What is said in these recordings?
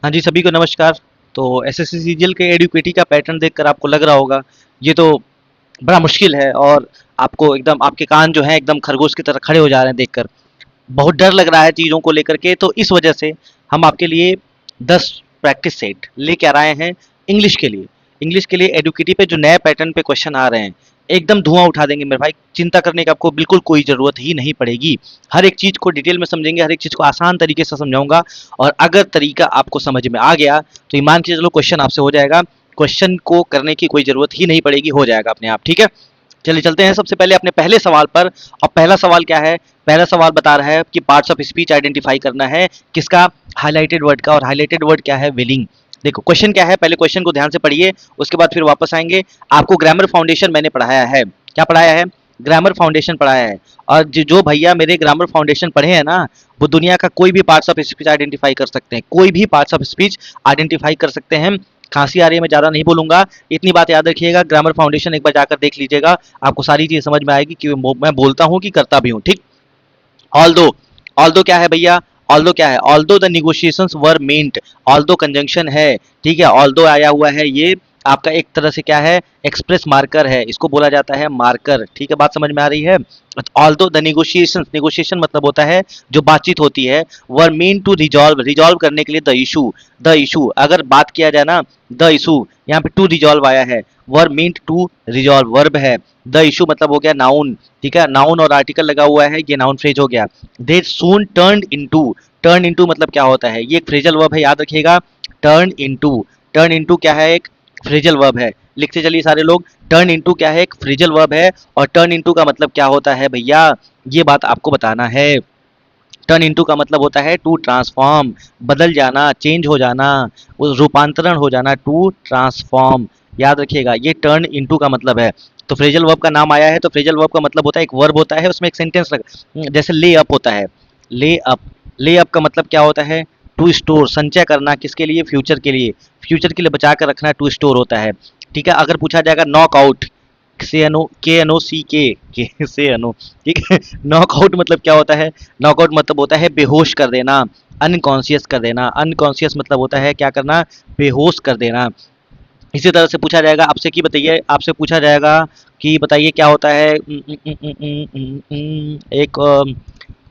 हाँ जी, सभी को नमस्कार। तो एसएससी सीजीएल के एडुकेटी का पैटर्न देखकर आपको लग रहा होगा ये तो बड़ा मुश्किल है, और आपको एकदम आपके कान जो हैं एकदम खरगोश की तरह खड़े हो जा रहे हैं देखकर। बहुत डर लग रहा है चीज़ों को लेकर के, तो इस वजह से हम आपके लिए 10 प्रैक्टिस सेट लेके आ रहे हैं इंग्लिश के लिए। इंग्लिश के लिए एडुकेटी पे जो नए पैटर्न पे क्वेश्चन आ रहे हैं, एकदम धुआं उठा देंगे मेरे भाई। चिंता करने की आपको बिल्कुल कोई ज़रूरत ही नहीं पड़ेगी। हर एक चीज़ को डिटेल में समझेंगे, हर एक चीज़ को आसान तरीके से समझाऊंगा। और अगर तरीका आपको समझ में आ गया तो ईमान के चलो क्वेश्चन आपसे हो जाएगा। क्वेश्चन को करने की कोई ज़रूरत ही नहीं पड़ेगी, हो जाएगा अपने आप। ठीक है, चलिए चलते हैं सबसे पहले अपने पहले सवाल पर। और पहला सवाल क्या है? पहला सवाल बता रहा है कि पार्ट्स ऑफ स्पीच आइडेंटिफाई करना है। किसका? हाइलाइटेड वर्ड का। और हाइलाइटेड वर्ड क्या है? विलिंग। देखो क्वेश्चन क्या है, पहले क्वेश्चन को ध्यान से पढ़िए, उसके बाद फिर वापस आएंगे। आपको ग्रामर फाउंडेशन मैंने पढ़ाया है। क्या पढ़ाया है? ग्रामर फाउंडेशन पढ़ाया है। और जो भैया मेरे ग्रामर फाउंडेशन पढ़े हैं ना, वो दुनिया का कोई भी पार्ट्स ऑफ स्पीच आइडेंटिफाई कर सकते हैं। कोई भी पार्ट्स ऑफ स्पीच आइडेंटिफाई कर सकते हैं। खांसी आ रही है, मैं ज़्यादा नहीं बोलूंगा। इतनी बात याद रखिएगा, ग्रामर फाउंडेशन एक बार जाकर देख लीजिएगा, आपको सारी चीज़ समझ में आएगी कि मैं बोलता हूँ कि करता भी हूँ। ठीक। ऑल्दो। ऑल्दो क्या है भैया? ऑल्दो क्या है? Although the negotiations were meant. Although conjunction है। ठीक है, ऑल्दो आया हुआ है, ये आपका एक तरह से क्या है? एक्सप्रेस मार्कर है, इसको बोला जाता है मार्कर। ठीक है, बात समझ में आ रही है? ऑल्दो द निगोशिएशंस, निगोशिएशन मतलब होता है जो बातचीत होती है, वर मीन टू रिजॉल्व, रिजॉल्व करने के लिए द इशू। द इशू अगर बात किया जाए ना, द इशू यहाँ पे टू रिजॉल्व आया है। वर मीन टू रिजॉल्व वर्ब है। द इशू मतलब हो गया नाउन। ठीक है, नाउन और आर्टिकल लगा हुआ है, ये नाउन फ्रेज हो गया। दे सून टर्न इनटू। टर्न इनटू मतलब क्या होता है? ये एक फ्रेजल वर्ब है, याद रखिएगा। Turn into. टर्न इनटू क्या है? एक फ्रेजल वर्ब है। लिखते चलिए सारे लोग। टर्न इनटू क्या है? एक फ्रेजल वर्ब है। और टर्न इनटू का मतलब क्या होता है भैया? ये बात आपको बताना है। टर्न इनटू का मतलब होता है टू ट्रांसफॉर्म, बदल जाना, चेंज हो जाना, रूपांतरण हो जाना, टू ट्रांसफॉर्म। याद रखिएगा, ये टर्न इनटू का मतलब है। तो फ्रेजल वर्ब का नाम आया है, तो फ्रेजल वर्ब का मतलब होता है एक वर्ब होता है, उसमें एक सेंटेंस जैसे ले अप होता है। ले अप। ले अप का मतलब क्या होता है? टू स्टोर, संचय करना, किसके लिए? फ्यूचर के लिए। फ्यूचर के लिए बचा कर रखना, टू स्टोर होता है। ठीक है, अगर पूछा जाएगा नॉक आउट, से एनो के एन ओ सी के से एनो। ठीक है, नॉकआउट मतलब क्या होता है? नॉकआउट मतलब होता है बेहोश कर देना, अनकॉन्शियस कर देना। अनकॉन्शियस मतलब होता है क्या करना? बेहोश कर देना। इसी तरह से पूछा जाएगा आपसे कि बताइए, आपसे पूछा जाएगा कि बताइए क्या होता है? एक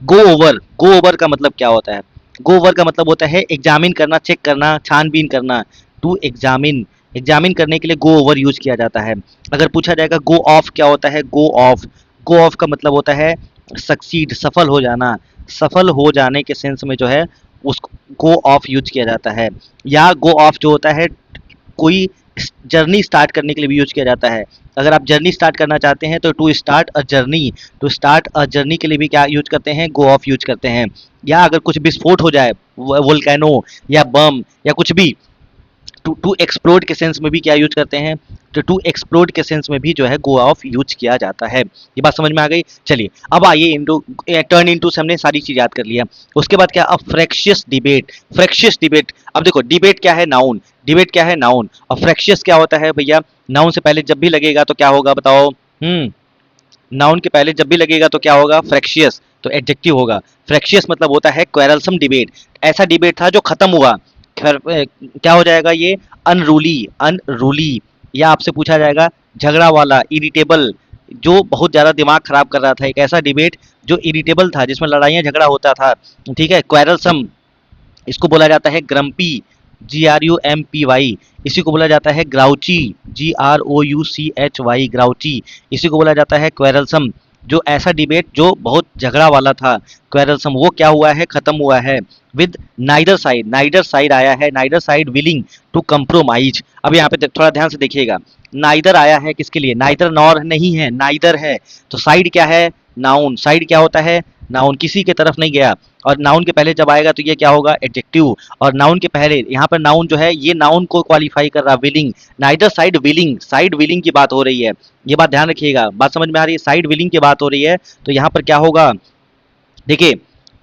गो ओवर। गो ओवर का मतलब क्या होता है? गो ओवर का मतलब होता है एग्जामिन करना, चेक करना, छानबीन करना। To examine. एग्जामिन करने के लिए गो ओवर यूज किया जाता है। अगर पूछा जाएगा गो ऑफ क्या होता है? गो ऑफ। गो ऑफ का मतलब होता है सक्सीड, सफल हो जाना। सफल हो जाने के सेंस में जो है उसको गो ऑफ यूज किया जाता है। या गो ऑफ जो होता है कोई जर्नी स्टार्ट करने के लिए भी यूज किया जाता है। अगर आप जर्नी स्टार्ट करना चाहते हैं तो to start a journey. To start a journey के लिए भी क्या यूज करते हैं? गो ऑफ यूज करते हैं। या अगर कुछ विस्फोट हो जाए, वोल्केनो या बम या कुछ भी, टू टू एक्सप्लोड के सेंस में भी क्या यूज करते हैं? तो टू एक्सप्लोड के सेंस में भी जो है गो ऑफ यूज किया जाता है। ये बात समझ में आ गई? चलिए अब आइए इनटू। टर्न इनटू से हमने सारी चीज याद कर लिया। उसके बाद क्या? अब फ्रैक्शियस डिबेट। फ्रैक्शियस डिबेट, अब देखो डिबेट क्या है? नाउन। डिबेट क्या है? नाउन। और फ्रैक्शियस क्या होता है भैया? नाउन से पहले जब भी लगेगा तो क्या होगा बताओ? नाउन के पहले जब भी लगेगा तो क्या होगा? फ्रैक्शियस, तो एडजेक्टिव होगा। फ्रैक्शियस मतलब होता है क्वेरलसम डिबेट। ऐसा डिबेट था जो खत्म हुआ। क्या हो जाएगा ये? अनरूली। अनरूली। या आपसे पूछा जाएगा झगड़ा वाला, इरिटेबल, जो बहुत ज्यादा दिमाग खराब कर रहा था। एक ऐसा डिबेट जो इरिटेबल था, जिसमें लड़ाइयाँ झगड़ा होता था। ठीक है, क्वेरलसम। इसको बोला जाता है ग्रम्पी, GRUMPY। इसी को बोला जाता है ग्राउची, GROUCHY, ग्राउची। इसी को बोला जाता है क्वेरलसम। जो ऐसा डिबेट जो बहुत झगड़ा वाला था, क्वेरलसम, वो क्या हुआ है? खत्म हुआ है। With neither side. Neither side आया है, neither side willing to compromise. अब यहाँ पे थोड़ा ध्यान से देखिएगा, नाइदर आया है किसके लिए? नाइदर नॉर नहीं है, नाइदर है। तो साइड क्या है? नाउन। साइड क्या होता है? नाउन, किसी के तरफ नहीं गया। और नाउन के पहले जब आएगा तो ये क्या होगा? एडजेक्टिव। और नाउन के पहले यहाँ पर नाउन जो है ये नाउन को क्वालिफाई कर रहा, willing. Neither side willing, side willing की बात हो रही है। ये बात ध्यान रखिएगा, बात समझ में आ रही है? साइड विलिंग की बात हो रही है, तो यहाँ पर क्या होगा? देखिए,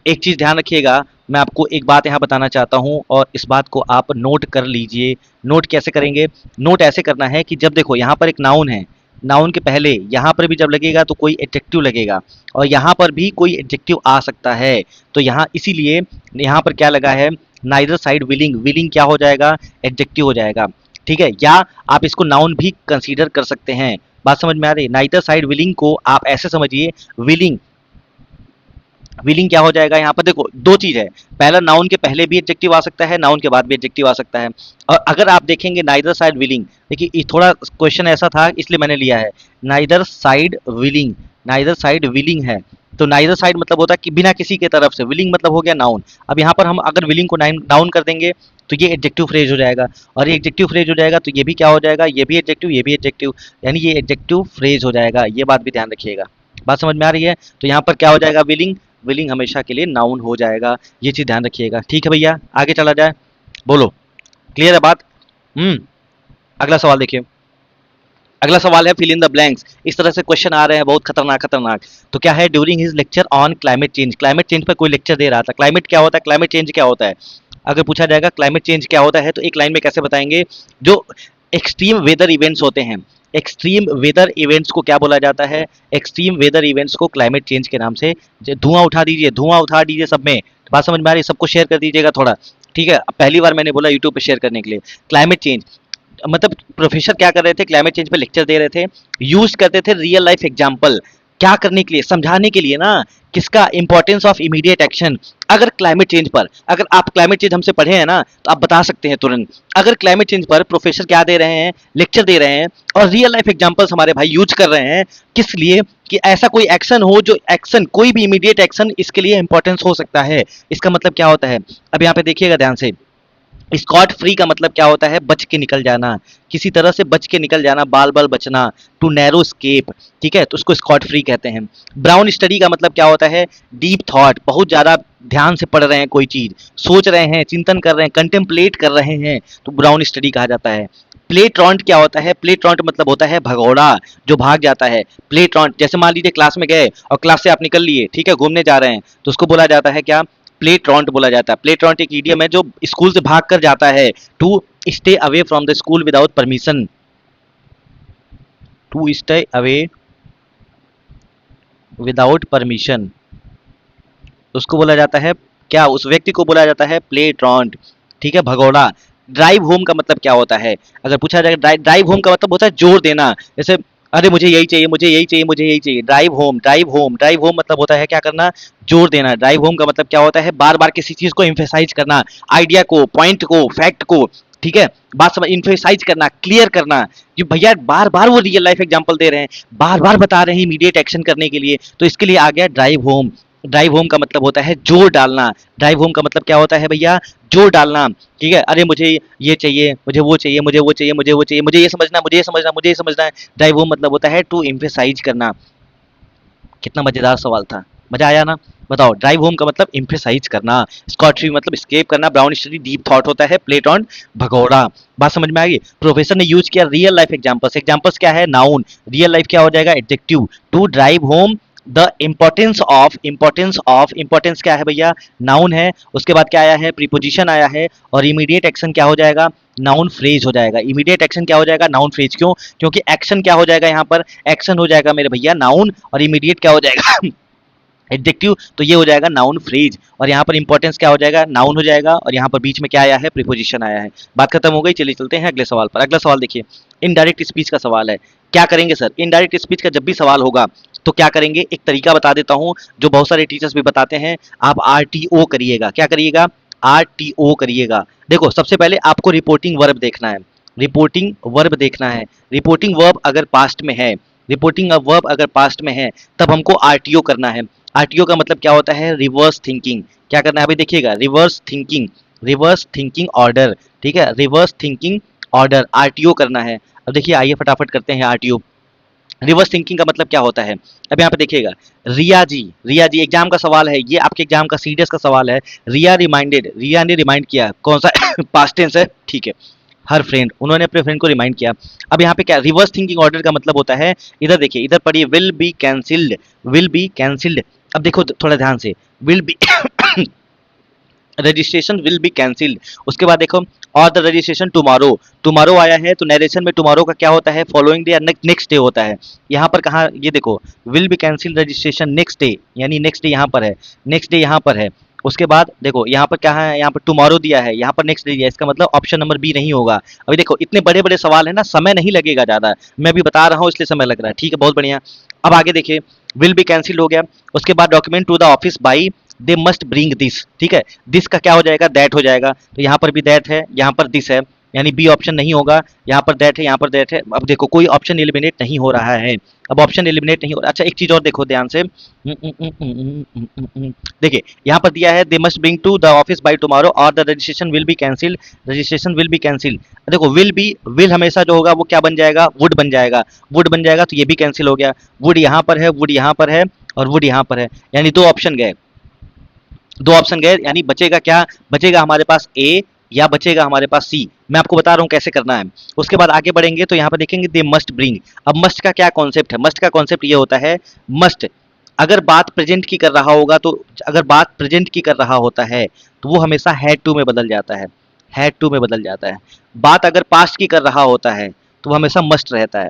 एक चीज ध्यान रखिएगा, मैं आपको एक बात यहाँ बताना चाहता हूँ और इस बात को आप नोट कर लीजिए। नोट कैसे करेंगे? नोट ऐसे करना है कि जब देखो यहाँ पर एक नाउन है, नाउन के पहले यहाँ पर भी जब लगेगा तो कोई एडजेक्टिव लगेगा, और यहाँ पर भी कोई एडजेक्टिव आ सकता है। तो यहाँ इसीलिए यहाँ पर क्या लगा है, नाइदर साइड विलिंग, विलिंग क्या हो जाएगा, एडजेक्टिव हो जाएगा। ठीक है, या आप इसको नाउन भी कंसीडर कर सकते हैं। बात समझ में आ रही है? नाइदर साइड विलिंग को आप ऐसे समझिए, विलिंग, विलिंग क्या हो जाएगा, यहाँ पर देखो दो चीज है, पहला नाउन के पहले भी एडजेक्टिव आ सकता है, नाउन के बाद भी एडजेक्टिव आ सकता है। और अगर आप देखेंगे नाइदर साइड विलिंग, देखिए ये थोड़ा क्वेश्चन ऐसा था इसलिए मैंने लिया है, neither side willing, neither side willing है, तो नाइदर साइड मतलब होता है कि बिना किसी के तरफ से, विलिंग मतलब हो गया नाउन। अब यहाँ पर हम अगर विलिंग को नाउन कर देंगे तो ये एडजेक्टिव फ्रेज हो जाएगा, और ये एडजेक्टिव फ्रेज हो जाएगा तो ये भी क्या हो जाएगा, ये भी एडजेक्टिव, ये भी एडजेक्टिव, यानी ये एडजेक्टिव फ्रेज हो जाएगा। ये बात भी ध्यान रखिएगा। बात समझ में आ रही है? तो यहाँ पर क्या हो जाएगा, विलिंग, विलिंग हमेशा के लिए नाउन हो जाएगा। ये चीज ध्यान रखिएगा। ठीक है भैया, आगे चला जाए, बोलो, क्लियर है बात? अगला सवाल देखिए। अगला सवाल है फिल इन द ब्लैंक्स। इस तरह से क्वेश्चन आ रहे हैं बहुत खतरनाक खतरनाक। तो क्या है, during his lecture on climate change, climate change पर कोई लेक्चर दे रहा था। क्लाइमेट क्या होता है, क्लाइमेट चेंज क्या होता है? अगर पूछा जाएगा क्लाइमेट चेंज क्या होता है तो एक लाइन में कैसे बताएंगे, जो एक्सट्रीम वेदर इवेंट्स होते हैं, एक्सट्रीम वेदर इवेंट्स को क्या बोला जाता है, एक्सट्रीम वेदर इवेंट्स को क्लाइमेट चेंज के नाम से। धुआं उठा दीजिए, धुआं उठा दीजिए सब में। बात समझ में आ रही है? सबको शेयर कर दीजिएगा थोड़ा। ठीक है, पहली बार मैंने बोला यूट्यूब पे शेयर करने के लिए। क्लाइमेट चेंज मतलब प्रोफेसर क्या कर रहे थे, क्लाइमेट चेंज पे लेक्चर दे रहे थे, यूज करते थे रियल लाइफ एग्जांपल, क्या करने के लिए, समझाने के लिए ना, किसका, इंपॉर्टेंस ऑफ इमीडिएट एक्शन। अगर क्लाइमेट चेंज पर, अगर आप क्लाइमेट चेंज हमसे पढ़े हैं ना तो आप बता सकते हैं तुरंत। अगर क्लाइमेट चेंज पर प्रोफेसर क्या दे रहे हैं, लेक्चर दे रहे हैं, और रियल लाइफ एग्जांपल्स हमारे भाई यूज कर रहे हैं, किस लिए, कि ऐसा कोई एक्शन हो जो एक्शन, कोई भी इमीडिएट एक्शन इसके लिए इंपॉर्टेंस हो सकता है। इसका मतलब क्या होता है, अब यहाँ पे देखिएगा ध्यान से। स्कॉट फ्री का मतलब क्या होता है, बच के निकल जाना, किसी तरह से बच के निकल जाना, बाल बाल बचना, टू नैरो स्केप। ठीक है, तो उसको स्कॉट फ्री कहते हैं। ब्राउन स्टडी का मतलब क्या होता है, डीप थॉट, बहुत ज्यादा ध्यान से पढ़ रहे हैं, कोई चीज सोच रहे हैं, चिंतन कर रहे हैं, कंटेम्पलेट कर रहे हैं, तो ब्राउन स्टडी कहा जाता है। प्ले ट्रॉन्ट क्या होता है, प्ले ट्रॉन्ट मतलब होता है भगौड़ा, जो भाग जाता है। प्ले ट्रॉन्ट, जैसे मान लीजिए क्लास में गए और क्लास से आप निकल लिए, ठीक है, घूमने जा रहे हैं, तो उसको बोला जाता है क्या, प्ले ट्रॉन्ट बोला जाता है। प्ले ट्रॉन्ट एक इडियम है जो स्कूल से भाग कर जाता है, to stay away from the school without permission, to stay away without permission, उसको बोला जाता है क्या, उस व्यक्ति को बोला जाता है प्ले ट्रॉन्ट। ठीक है, भगौड़ा। ड्राइव होम का मतलब क्या होता है, अगर पूछा जाए, ड्राइव होम का मतलब होता है जोर देना, जैसे अरे मुझे यही चाहिए, मुझे यही चाहिए, मुझे यही चाहिए। Drive home, drive home, drive home मतलब होता है क्या करना, जोर देना। ड्राइव होम का मतलब क्या होता है, बार बार किसी चीज को एम्फेसाइज करना, आइडिया को, पॉइंट को, फैक्ट को। ठीक है, बात समझ, इम्फेसाइज करना, क्लियर करना। कि भैया बार बार वो रियल लाइफ एग्जांपल दे रहे हैं, बार बार बता रहे हैं इमीडिएट एक्शन करने के लिए, तो इसके लिए आ गया ड्राइव होम। ड्राइव होम का मतलब होता है जोर डालना। ड्राइव होम का मतलब क्या होता है भैया, जोर डालना। ठीक है, अरे मुझे ये चाहिए, मुझे वो चाहिए, मुझे वो चाहिए, मुझे वो चाहिए, मुझे ये समझना, मुझे ये समझना, मुझे ये समझना है। ड्राइव होम मतलब होता है टू एम्फेसाइज करना। कितना मजेदार सवाल था, मजा आया ना? बताओ, ड्राइव होम का मतलब एम्फेसाइज करना, स्कॉटरी मतलब स्केप करना, ब्राउन स्टडी डीप थॉट होता है, प्लेटॉन भगौड़ा। बात समझ में आ गई? प्रोफेसर ने यूज किया रियल लाइफ एग्जांपल्स, एग्जांपल्स क्या है, नाउन, रियल लाइफ क्या हो जाएगा, adjective, to drive home the importance of, importance of, importance क्या है भैया, नाउन है, उसके बाद क्या आया है, प्रीपोजिशन आया है, और इमीडिएट एक्शन क्या हो जाएगा, नाउन फ्रेज हो जाएगा। इमीडिएट एक्शन क्या हो जाएगा, नाउन फ्रेज। क्यों? क्योंकि एक्शन क्या हो जाएगा, यहाँ पर एक्शन हो जाएगा मेरे भैया नाउन, और इमीडिएट क्या हो जाएगा एडजेक्टिव, तो ये हो जाएगा नाउन फ्रेज। और यहाँ पर इंपॉर्टेंस क्या हो जाएगा, नाउन हो जाएगा, और यहाँ पर बीच में क्या आया है, प्रीपोजिशन आया है। बात खत्म हो गई, चलिए चलते हैं अगले सवाल पर। अगला सवाल देखिए, इनडायरेक्ट स्पीच का सवाल है। क्या करेंगे सर, इनडायरेक्ट स्पीच का जब भी सवाल होगा तो क्या करेंगे, एक तरीका बता देता हूँ जो बहुत सारे टीचर्स भी बताते हैं, आप आरटीओ करिएगा। क्या करिएगा, आरटीओ करिएगा। देखो, सबसे पहले आपको रिपोर्टिंग वर्ब देखना है, रिपोर्टिंग वर्ब देखना है। रिपोर्टिंग वर्ब अगर पास्ट में है, रिपोर्टिंग वर्ब अगर पास्ट में है, तब हमको आरटीओ करना है। आरटीओ का मतलब क्या होता है, रिवर्स थिंकिंग। क्या करना है अभी देखिएगा, reverse thinking, reverse thinking order. ठीक है, रिवर्स थिंकिंग ऑर्डर, आरटीओ करना है। अब देखिए, आइए फटाफट करते हैं आरटीओ। रिवर्स थिंकिंग का मतलब क्या होता है, अब यहाँ पे देखिएगा, रिया जी, रिया जी एग्जाम का सवाल है, ये आपके एग्जाम का सीडीएस का सवाल है। रिया रिमाइंडेड, रिया ने रिमाइंड किया, कौन सा पास्ट टेंस है, ठीक है, हर फ्रेंड, उन्होंने अपने फ्रेंड को रिमाइंड किया। अब यहाँ पे क्या, रिवर्स थिंकिंग ऑर्डर का मतलब होता है, इधर देखिए, इधर पढ़िए, will be cancelled, will be cancelled. अब देखो थोड़ा ध्यान से, will be registration will be cancelled. उसके बाद देखो, और द रजिस्ट्रेशन टुमारो, टुमारो आया है तो नरेशन में टुमारो का क्या होता है, फॉलोइंग डे या नेक्स्ट डे होता है। यहाँ पर कहाँ, ये देखो, will be cancelled registration next day, यानी नेक्स्ट डे यहाँ पर है, नेक्स्ट डे यहाँ पर है। उसके बाद देखो यहाँ पर क्या है, यहाँ पर टुमारो दिया है, यहाँ पर नेक्स्ट डे दिया है, इसका मतलब ऑप्शन नंबर बी नहीं होगा। अभी देखो इतने बड़े बड़े सवाल है ना, समय नहीं लगेगा ज़्यादा, मैं भी बता रहा हूँ इसलिए समय लग रहा है। ठीक है, बहुत बढ़िया। अब आगे देखिए, विल बी कैंसिल हो गया। उसके बाद document to the office by they must bring this, ठीक है, दिस का क्या हो जाएगा, दैट हो जाएगा। तो यहाँ पर भी दैट है, यहाँ पर दिस है, यानी बी ऑप्शन नहीं होगा। यहाँ पर दैट है, यहाँ पर दैट है। अब देखो कोई ऑप्शन एलिमिनेट नहीं हो रहा है, अब ऑप्शन एलिमिनेट नहीं हो रहा। अच्छा एक चीज और देखो ध्यान से, देखिए यहाँ पर दिया है they must bring to the office by tomorrow or the registration will be cancelled, registration will be cancelled. देखो विल बी, विल हमेशा जो होगा वो क्या बन जाएगा, वुड बन जाएगा, वुड बन जाएगा, तो ये भी कैंसिल हो गया। वुड यहाँ पर है, वुड यहाँ पर है, और वुड यहाँ पर है, यानी दो ऑप्शन गए, दो ऑप्शन गए, यानी बचेगा क्या, बचेगा हमारे पास ए या बचेगा हमारे पास सी। मैं आपको बता रहा हूँ कैसे करना है। उसके बाद आगे बढ़ेंगे तो यहाँ पर देखेंगे दे मस्ट ब्रिंग। अब मस्ट का क्या कॉन्सेप्ट है, मस्ट का कॉन्सेप्ट ये होता है, मस्ट अगर बात प्रेजेंट की कर रहा होगा तो, अगर बात प्रेजेंट की कर रहा होता है तो वो हमेशा हैड टू में बदल जाता है, हैड टू में बदल जाता है। बात अगर पास्ट की कर रहा होता है तो वो हमेशा मस्ट रहता है,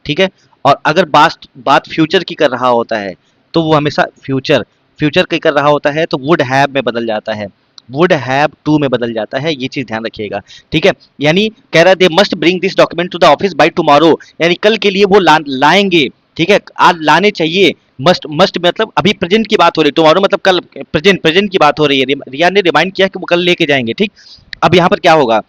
ठीक है। और अगर बात बात फ्यूचर की कर रहा होता है तो वो हमेशा फ्यूचर, फ्यूचर की कर रहा होता है तो वुड हैव में बदल जाता है, वुड हैव टू में बदल जाता है। ये चीज ध्यान रखिएगा, ठीक है। यानी कह रहा है they must bring this document to the office by tomorrow, यानी कल के लिए वो लाएंगे, ठीक है, आज लाने चाहिए। मस्ट, मस्ट मतलब अभी प्रेजेंट की बात हो रही है, टुमारो मतलब कल, प्रेजेंट, प्रेजेंट की बात हो रही है। रिया ने रिमाइंड किया कि वो कल लेके जाएंगे, ठीक। अब यहाँ पर क्या होगा,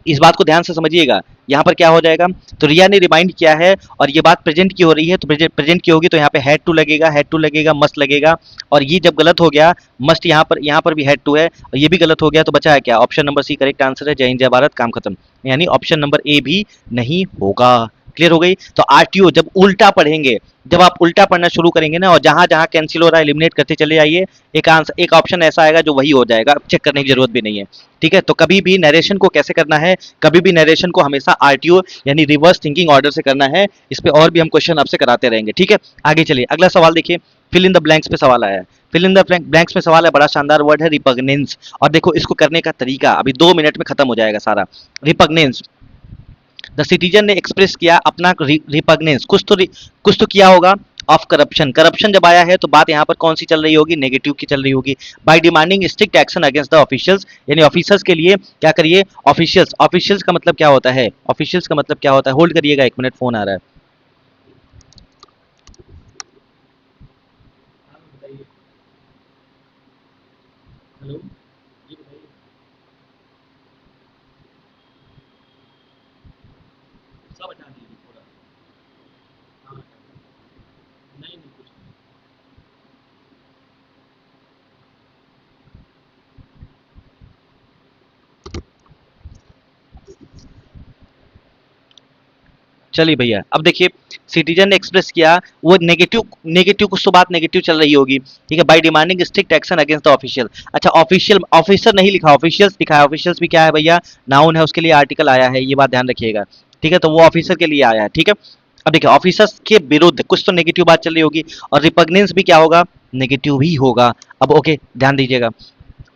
इस बात को ध्यान से समझिएगा, यहाँ पर क्या हो जाएगा, तो रिया ने रिमाइंड किया है और ये बात प्रेजेंट की हो रही है, तो प्रेजेंट की होगी तो यहाँ पे हैड टू लगेगा, हैड टू लगेगा, मस्ट लगेगा। और ये जब गलत हो गया, मस्ट यहाँ पर भी हैड टू है और ये भी गलत हो गया, तो बचा है क्या, option number C correct answer है। जय हिंद जय भारत, काम खत्म। यानी ऑप्शन नंबर ए भी नहीं होगा। क्लियर हो गई। तो आरटीओ जब उल्टा पढ़ेंगे, जब आप उल्टा पढ़ना शुरू करेंगे ना, और जहां जहां कैंसिल हो रहा है एलिमिनेट करते चले जाइए, एक आंसर, एक ऑप्शन ऐसा आएगा जो वही हो जाएगा, चेक करने की जरूरत भी नहीं है, ठीक है। तो कभी भी नरेशन को कैसे करना है, कभी भी नरेशन को हमेशा आरटीओ यानी रिवर्स थिंकिंग ऑर्डर से करना है। इस पे और भी हम क्वेश्चन आपसे कराते रहेंगे, ठीक है। आगे चलिए, अगला सवाल देखिए, फिल इन द ब्लैंक्स पे सवाल आया है। फिल इन द ब्लैंक्स में सवाल है, बड़ा शानदार वर्ड है रिपग्नेंस। और देखो इसको करने का तरीका अभी 2 मिनट में खत्म हो जाएगा सारा। रिपग्नेंस, द सिटीजन ने एक्सप्रेस किया अपना रिपग्नेंस, कुछ तो किया होगा ऑफ करप्शन। करप्शन जब आया है तो बात यहाँ पर कौन सी चल रही होगी, नेगेटिव की चल रही होगी। By demanding strict action against the officials, यानी ऑफिसर्स के लिए क्या करिए, ऑफिशियल्स, ऑफिशियल्स का मतलब क्या होता है, ऑफिशियल्स का मतलब क्या होता है, होल्ड करिएगा 1 मिनट, फोन आ रहा है। हेलो, जी बताइए। सब हटा दीजिए थोड़ा। हाँ, नहीं नहीं कुछ नहीं। चलिए भैया, अब देखिए, सिटीजन ने एक्सप्रेस किया, वो नेगेटिव, नेगेटिव कुछ तो बात नेगेटिव चल रही होगी, ठीक है। By demanding strict action against the official. अच्छा ऑफिशियल, ऑफिसर नहीं लिखा, ऑफिशियल्स लिखा है। ऑफिशियल्स भी क्या है भैया, नाउन है, उसके लिए आर्टिकल आया है, ये बात ध्यान रखिएगा, ठीक है। तो वो ऑफिसर के लिए आया है, ठीक है। अब देखिए ऑफिसर्स के विरुद्ध कुछ तो नेगेटिव बात चल रही होगी, और रिपग्नेंस भी क्या होगा, नेगेटिव ही होगा। अब ओके ध्यान दीजिएगा।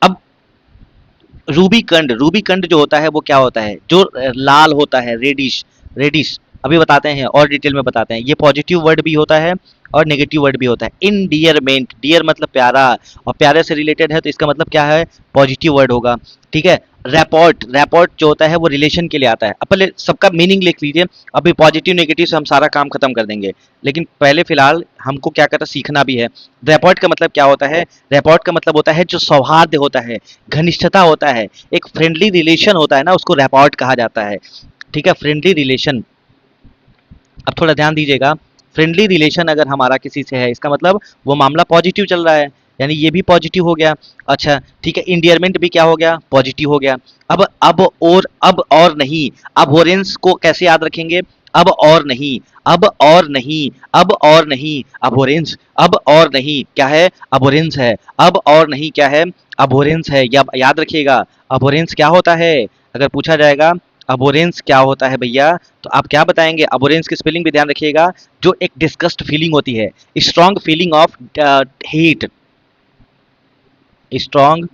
अब रूबीकंड, रूबीकंड जो होता है वो क्या होता है, जो लाल होता है, रेडिश, रेडिश, अभी बताते हैं और डिटेल में बताते हैं। ये पॉजिटिव वर्ड भी होता है और नेगेटिव वर्ड भी होता है। इंडियरमेंट, डियर मतलब प्यारा, और प्यारे से रिलेटेड है तो इसका मतलब क्या है, पॉजिटिव वर्ड होगा, ठीक है। रैपोर्ट, रैपोर्ट जो होता है वो रिलेशन के लिए आता है। अब पहले सबका मीनिंग लिख लीजिए, अभी पॉजिटिव नेगेटिव से हम सारा काम खत्म कर देंगे, लेकिन पहले फिलहाल हमको क्या करना सीखना भी है। रैपोर्ट का मतलब क्या होता है, रैपोर्ट का मतलब होता है जो सौहार्द होता है, घनिष्ठता होता है, एक फ्रेंडली रिलेशन होता है ना, उसको रैपोर्ट कहा जाता है, ठीक है, फ्रेंडली रिलेशन। अब थोड़ा ध्यान दीजिएगा, फ्रेंडली रिलेशन अगर हमारा किसी से है, इसका मतलब वो मामला पॉजिटिव चल रहा है, यानी ये भी पॉजिटिव हो गया। अच्छा ठीक है, इंडियरमेंट भी क्या हो गया, पॉजिटिव हो गया। अब और नहीं, अब होरेंस को कैसे याद रखेंगे, अब और नहीं, अब और नहीं, अब और नहीं, अबोरेंस, अब और नहीं क्या है, अबोरेंस है, अब और नहीं क्या है, अबोरेंस है। याद रखिएगा, अबोरेंस क्या होता है, अगर पूछा जाएगा अबोरेंस क्या होता है भैया, तो आप क्या बताएंगे, अबोरेंस की स्पेलिंग भी ध्यान रखिएगा, जो एक डिस्गस्ट फीलिंग होती है, strong feeling of hate, strong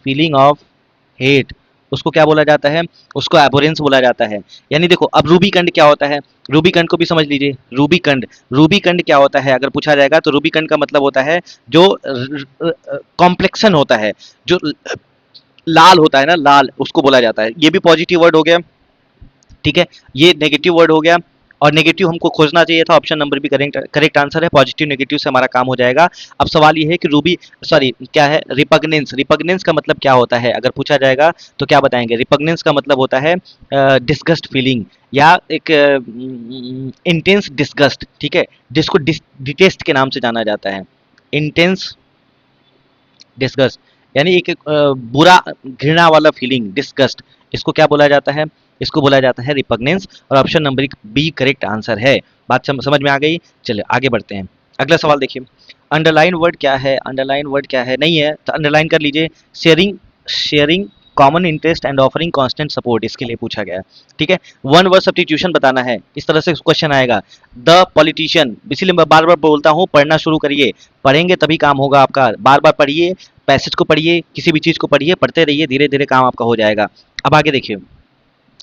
feeling of hate, उसको क्या बोला जाता है, उसको एबोरेंस बोला जाता है। यानी देखो अब रूबिकंड क्या होता है, रूबिकंड को भी समझ लीजिए। रूबिकंड, रूबिकंड क्या होता है अगर पूछा जाएगा तो रूबिकंड का मतलब होता है जो कॉम्प्लेक्शन होता है, जो लाल होता है ना, लाल, उसको बोला जाता है। ये भी पॉजिटिव वर्ड हो गया, ठीक है। ये नेगेटिव वर्ड हो गया, और नेगेटिव हमको खोजना चाहिए था, ऑप्शन नंबर भी करेक्ट करेक्ट आंसर है। पॉजिटिव नेगेटिव से हमारा काम हो जाएगा। अब सवाल ये है कि रूबी, सॉरी क्या है, रिपग्नेंस, रिपग्नेंस का मतलब क्या होता है अगर पूछा जाएगा तो क्या बताएंगे। रिपग्नेंस का मतलब होता है डिस्गस्ट फीलिंग, या एक इंटेंस डिस्गस्ट, ठीक है, जिसको डिटेस्ट के नाम से जाना जाता है, इंटेंस डिस्गस्ट। यानी एक बुरा, घृणा वाला फीलिंग, डिस्गस्ट, इसको क्या बोला जाता है, इसको बोला जाता है रिपग्नेंस। और option number B correct answer है। बात समझ में आ गई। चलिए आगे बढ़ते हैं। अगला सवाल देखिए, अंडरलाइन वर्ड क्या है, अंडरलाइन वर्ड क्या है, नहीं है तो अंडरलाइन कर लीजिए। Sharing, sharing common interest and offering constant support, इसके लिए पूछा गया है, ठीक है। वन वर्ड सब्स्टिट्यूशन बताना है, इस तरह से क्वेश्चन आएगा। द पॉलिटिशियन, इसीलिए मैं बार बार बोलता हूँ पढ़ना शुरू करिए, पढ़ेंगे तभी काम होगा आपका। बार बार पढ़िए, पैसेज को पढ़िए, किसी भी चीज को पढ़िए, पढ़ते रहिए, धीरे धीरे काम आपका हो जाएगा। अब आगे देखिए,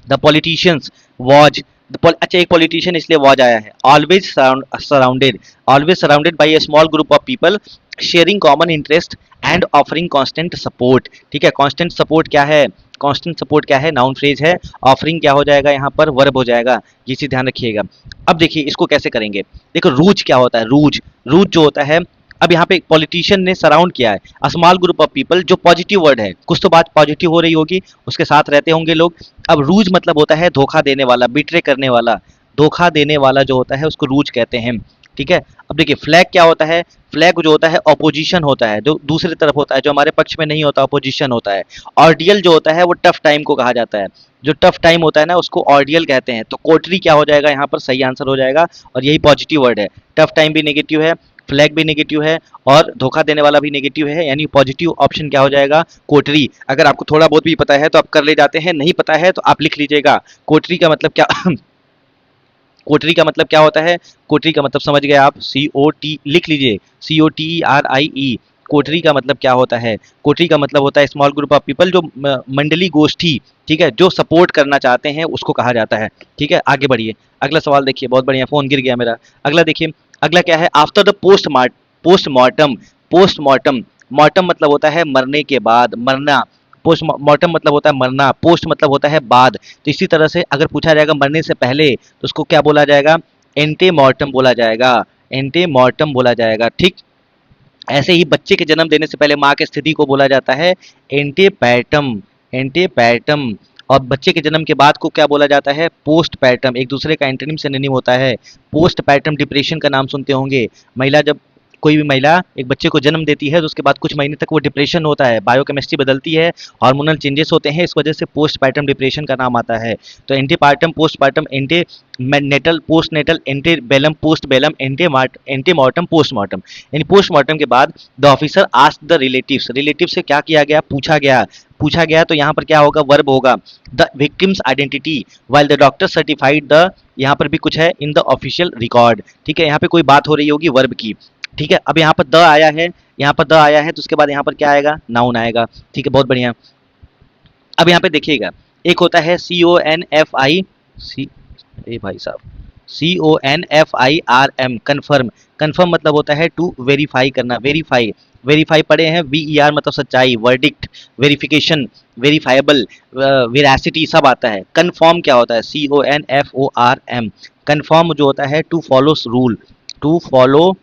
द पॉलिटिशियंस वॉज, अच्छा एक पॉलिटिशियन इसलिए वॉज आया है, always surrounded, always surrounded by A small group of people sharing common interest and offering constant support, ठीक है। कांस्टेंट सपोर्ट क्या है, कांस्टेंट सपोर्ट क्या है, नाउन फ्रेज है। ऑफरिंग क्या हो जाएगा यहाँ पर, वर्ब हो जाएगा, ये चीज ध्यान रखिएगा। अब देखिए इसको कैसे करेंगे। देखो रूज क्या होता है, रूज, रूज जो होता है, अब यहाँ पे एक पॉलिटिशियन ने सराउंड किया है a small group of people, जो पॉजिटिव वर्ड है, कुछ तो बात पॉजिटिव हो रही होगी, उसके साथ रहते होंगे लोग। अब रूज मतलब होता है धोखा देने वाला, बिट्रे करने वाला, धोखा देने वाला जो होता है उसको रूज कहते हैं, ठीक है। अब देखिए फ्लैग क्या होता है, फ्लैग जो होता है ऑपोजिशन होता है, जो दूसरी तरफ होता है, जो हमारे पक्ष में नहीं होता, ऑपोजिशन होता है। ऑर्डियल जो होता है वो टफ टाइम को कहा जाता है, जो टफ टाइम होता है ना उसको ऑर्डियल कहते हैं। तो कोटरी क्या हो जाएगा यहाँ पर, सही आंसर हो जाएगा, और यही पॉजिटिव वर्ड है। टफ टाइम भी नेगेटिव है, फ्लैग भी नेगेटिव है, और धोखा देने वाला भी नेगेटिव है, यानी पॉजिटिव ऑप्शन क्या हो जाएगा, कोटरी। अगर आपको थोड़ा बहुत भी पता है तो आप कर ले जाते हैं, नहीं पता है तो आप लिख लीजिएगा कोटरी का मतलब क्या कोटरी का मतलब क्या होता है, कोटरी का मतलब समझ गए आप, सी ओ टी लिख लीजिए, COTRIE। कोटरी का मतलब क्या होता है, कोटरी का मतलब होता है स्मॉल ग्रुप ऑफ पीपल, जो मंडली गोष्ठी, ठीक है, जो सपोर्ट करना चाहते हैं उसको कहा जाता है, ठीक है। आगे बढ़िए, अगला सवाल देखिए, बहुत बढ़िया, फोन गिर गया मेरा। अगला देखिए, अगला क्या है, after the postmortem, postmortem, mortem मतलब होता है मरने के बाद, मरना, पोस्टमार्टम मतलब होता है मरना, पोस्ट मतलब होता है बाद। तो इसी तरह से अगर पूछा जाएगा मरने से पहले तो उसको क्या बोला जाएगा, एंटेमॉर्टम बोला जाएगा, एंटेमॉर्टम बोला जाएगा, ठीक। ऐसे ही बच्चे के जन्म देने से पहले माँ की स्थिति को बोला जाता है एंटेपैटम, एंटेपैटम। और बच्चे के जन्म के बाद को क्या बोला जाता है, पोस्टपैटम, एक दूसरे का एंटोनिम सिनोनिम होता है। पोस्टपैटम डिप्रेशन का नाम सुनते होंगे, महिला जब, कोई भी महिला एक बच्चे को जन्म देती है तो उसके बाद कुछ महीने तक वो डिप्रेशन होता है, बायोकेमिस्ट्री बदलती है, हार्मोनल चेंजेस होते हैं, इस वजह से पोस्टपार्टम डिप्रेशन का नाम आता है। तो antepartum, postpartum, ante natal, post natal, antebellum, post bellum, antemortem, postmortem. यानी पोस्टमार्टम के बाद the officer ask the relatives, relative से क्या किया गया, पूछा गया, पूछा गया, तो यहाँ पर क्या होगा, वर्ब होगा, the victims identity while the doctor certified the, यहाँ पर भी कुछ है, इन द ऑफिशियल रिकॉर्ड, ठीक है। यहाँ पे कोई बात हो रही होगी वर्ब की, ठीक है। अब यहाँ पर द आया है, यहाँ पर द आया है तो उसके बाद यहाँ पर क्या आएगा, नाउन आएगा, ठीक है, बहुत बढ़िया। अब यहाँ पे देखिएगा, एक होता है CONFI, सी, ए भाई साहब, CONFIRM, कन्फर्म, कन्फर्म मतलब होता है टू वेरीफाई करना, वेरीफाई, वेरीफाई पढ़े हैं, VER मतलब सच्चाई, वर्डिक्ट, वेरिफिकेशन, वेरीफाइबल, वेरासिटी, सब आता है। कन्फर्म क्या होता है, CONFORM, कन्फर्म जो होता है to follow rule, to follow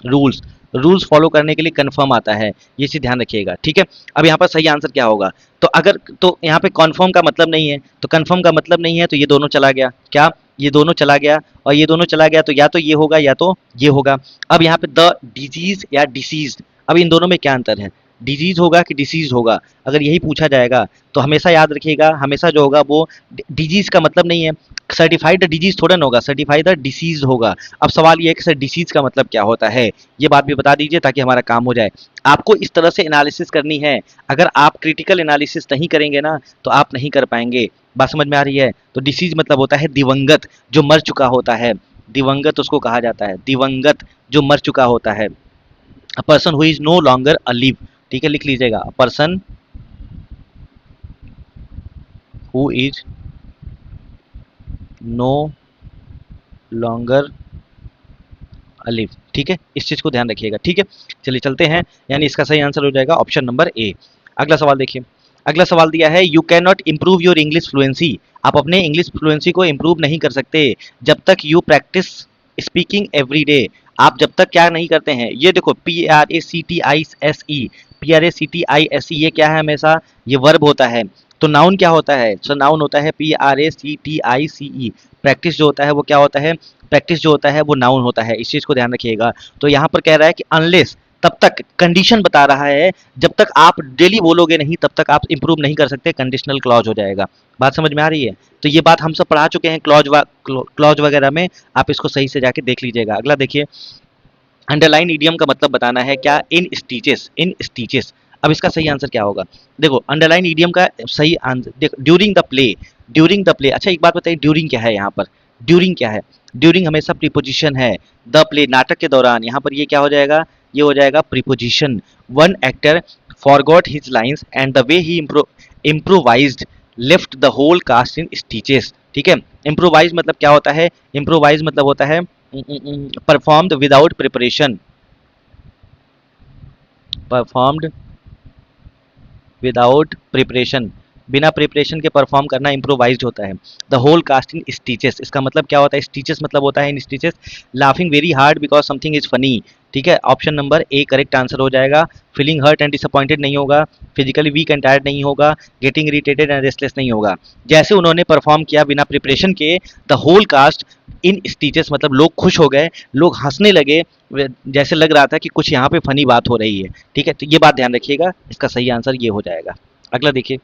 rules, rules follow करने के लिए कन्फर्म आता है, ये चीज ध्यान रखिएगा, ठीक है। अब यहाँ पर सही आंसर क्या होगा, तो अगर तो यहाँ पे कन्फर्म का मतलब नहीं है, तो कन्फर्म का मतलब नहीं है तो ये दोनों चला गया, क्या, ये दोनों चला गया, और ये दोनों चला गया, तो या तो ये होगा या तो ये होगा। अब यहाँ पे द डिजीज या डिसीज, अब इन दोनों में क्या अंतर है, डिजीज होगा कि डिसीज होगा, अगर यही पूछा जाएगा तो हमेशा याद रखिएगा, हमेशा जो होगा वो, डिजीज का मतलब नहीं है, सर्टिफाइड डिजीज थोड़ा ना होगा, सर्टिफाइड डिसीज होगा। अब सवाल ये है कि सर डिसीज का मतलब क्या होता है, ये बात भी बता दीजिए ताकि हमारा काम हो जाए। आपको इस तरह से एनालिसिस करनी है, अगर आप क्रिटिकल एनालिसिस नहीं करेंगे ना तो आप नहीं कर पाएंगे। बात समझ में आ रही है। तो डिसीज मतलब होता है दिवंगत, जो मर चुका होता है, दिवंगत उसको कहा जाता है, दिवंगत जो मर चुका होता है, a person who is no longer alive, ठीक है, लिख लीजिएगा, person who is no longer alive. ठीक है, इस चीज को ध्यान रखिएगा। ठीक है, चलिए चलते हैं, यानी इसका सही आंसर हो जाएगा ऑप्शन नंबर ए। अगला सवाल देखिए, अगला सवाल दिया है, you can not improve your English fluency. आप अपने इंग्लिश फ्लुएंसी को इम्प्रूव नहीं कर सकते जब तक you practice speaking every day. आप जब तक क्या नहीं करते हैं, ये देखो PRACTISE, PRACTISE, ये क्या है, हमेशा ये वर्ब होता है। तो नाउन क्या होता है, सो नाउन होता है PRACTICE। प्रैक्टिस जो होता है वो क्या होता है, प्रैक्टिस जो होता है वो नाउन होता है, इस चीज को ध्यान रखिएगा। तो यहाँ पर कह रहा है कि अनलेस, तब तक, कंडीशन बता रहा है, जब तक आप डेली बोलोगे नहीं तब तक आप इंप्रूव नहीं कर सकते, कंडीशनल क्लॉज हो जाएगा। बात समझ में आ रही है? तो ये बात हम सब पढ़ा चुके हैं क्लॉज वगैरह में, आप इसको सही से जाके देख लीजिएगा। अगला देखिए, अंडरलाइन इडियम का मतलब बताना है क्या, इन स्टीचेस, इन स्टीचेस। अब इसका सही आंसर क्या होगा, देखो अंडरलाइन इडियम का सही आंसर देखो, during the play, during the play. अच्छा एक बात बताइए, ड्यूरिंग क्या है यहाँ पर, ड्यूरिंग क्या है, ड्यूरिंग हमेशा प्रीपोजिशन है। द प्ले, नाटक के दौरान, यहाँ पर ये क्या हो जाएगा, ये हो जाएगा preposition. One actor forgot his lines and the way he improvised left the whole cast in stitches. ठीक है, इम्प्रोवाइज मतलब क्या होता है, इम्प्रोवाइज मतलब होता है performed without preparation, performed without preparation, बिना प्रिपरेशन के परफॉर्म करना इम्प्रोवाइज्ड होता है। The whole cast in stitches, इसका मतलब क्या होता है, स्टीचेस मतलब होता है in stitches, laughing very hard because something is funny. ठीक है, option number A correct answer हो जाएगा। फीलिंग हर्ट एंड डिसअपॉइंटेड नहीं होगा, फिजिकली वीक एंड टायर्ड नहीं होगा, गेटिंग इरिटेटेड एंड रेस्टलेस नहीं होगा। जैसे उन्होंने परफॉर्म किया बिना प्रिपरेशन के, the whole cast in stitches मतलब लोग खुश हो गए, लोग हंसने लगे, जैसे लग रहा था कि कुछ यहाँ पे फनी बात हो रही है। ठीक है, तो ये बात ध्यान रखिएगा, इसका सही आंसर ये हो जाएगा। अगला देखिए,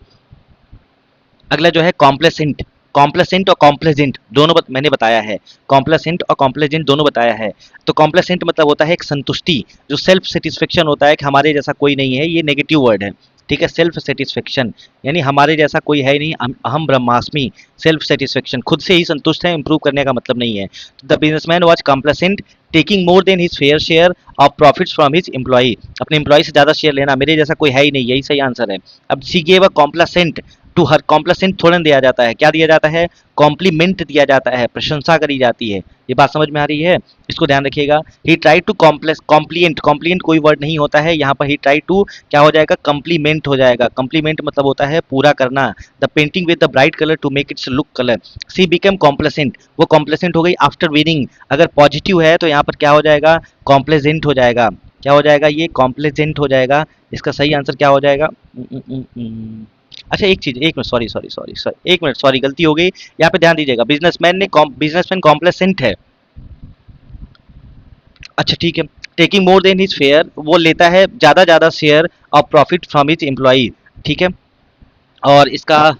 अगला जो है कॉम्प्लेसेंट, कॉम्प्लेसेंट और कॉम्प्लेजेंट दोनों मैंने बताया है, कॉम्प्लेसेंट और कॉम्प्लेजेंट दोनों बताया है। तो कॉम्प्लेसेंट मतलब होता है एक संतुष्टि, जो सेल्फ सेटिस्फेक्शन होता है कि हमारे जैसा कोई नहीं है, ये नेगेटिव वर्ड है। ठीक है, सेल्फ सेटिस्फेक्शन यानी हमारे जैसा कोई है नहीं, हम ब्रह्मास्मि, सेल्फ सेटिस्फेक्शन, खुद से ही संतुष्ट है, इंप्रूव करने का मतलब नहीं है। The businessman was complacent taking more than his fair share of profits from his employee. अपने एम्प्लॉय से ज्यादा शेयर लेना, मेरे जैसा कोई है ही नहीं, यही सही आंसर है। अब she gave a complacent to her, complacent थोड़ा दिया जाता है, क्या दिया जाता है, कॉम्प्लीमेंट दिया जाता है, प्रशंसा करी जाती है। ये बात समझ में आ रही है, इसको ध्यान रखिएगा। ही ट्राई टू कॉम्प्लेस, कॉम्प्लिएंट, कॉम्प्लिएंट कोई वर्ड नहीं होता है यहाँ पर, ही ट्राई टू क्या हो जाएगा, कम्प्लीमेंट हो जाएगा। कम्प्लीमेंट मतलब होता है पूरा करना। The painting with the bright colour to make its look colour, she become complacent, वो कॉम्प्लेसेंट हो गई आफ्टर विनिंग। अगर पॉजिटिव है तो यहाँ पर क्या हो जाएगा, कॉम्प्लेजेंट हो जाएगा। क्या हो जाएगा, ये कॉम्प्लेजेंट हो जाएगा। इसका सही आंसर क्या हो जाएगा, अच्छा एक चीज, एक minute, sorry sorry sorry sorry, एक मिनट, सॉरी गलती हो गई, यहाँ पे ध्यान दीजिएगा। बिजनेसमैन कॉम्प्लेसेंट है, अच्छा ठीक है। Taking more than his fair, वो लेता है ज्यादा ज्यादा share of profit from his employee. ठीक है, और इसका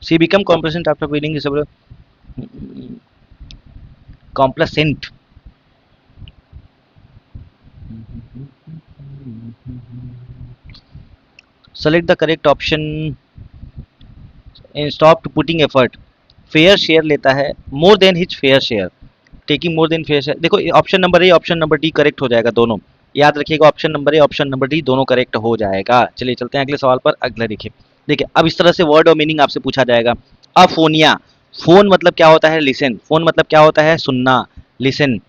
C become complacent after winning, complacent, select the correct option, stop putting effort. Fair share लेता है, more than his fair share, taking more than fair share. देखो option number A, option number D correct हो जाएगा दोनों, याद रखिएगा, option number A, option number D दोनों correct हो जाएगा। चलिए चलते हैं अगले सवाल पर। अगला देखिए, देखिए अब इस तरह से वर्ड और मीनिंग आपसे पूछा जाएगा। अफोनिया, फोन मतलब क्या होता है, लिसन, फोन मतलब क्या होता है, सुनना, लिसन।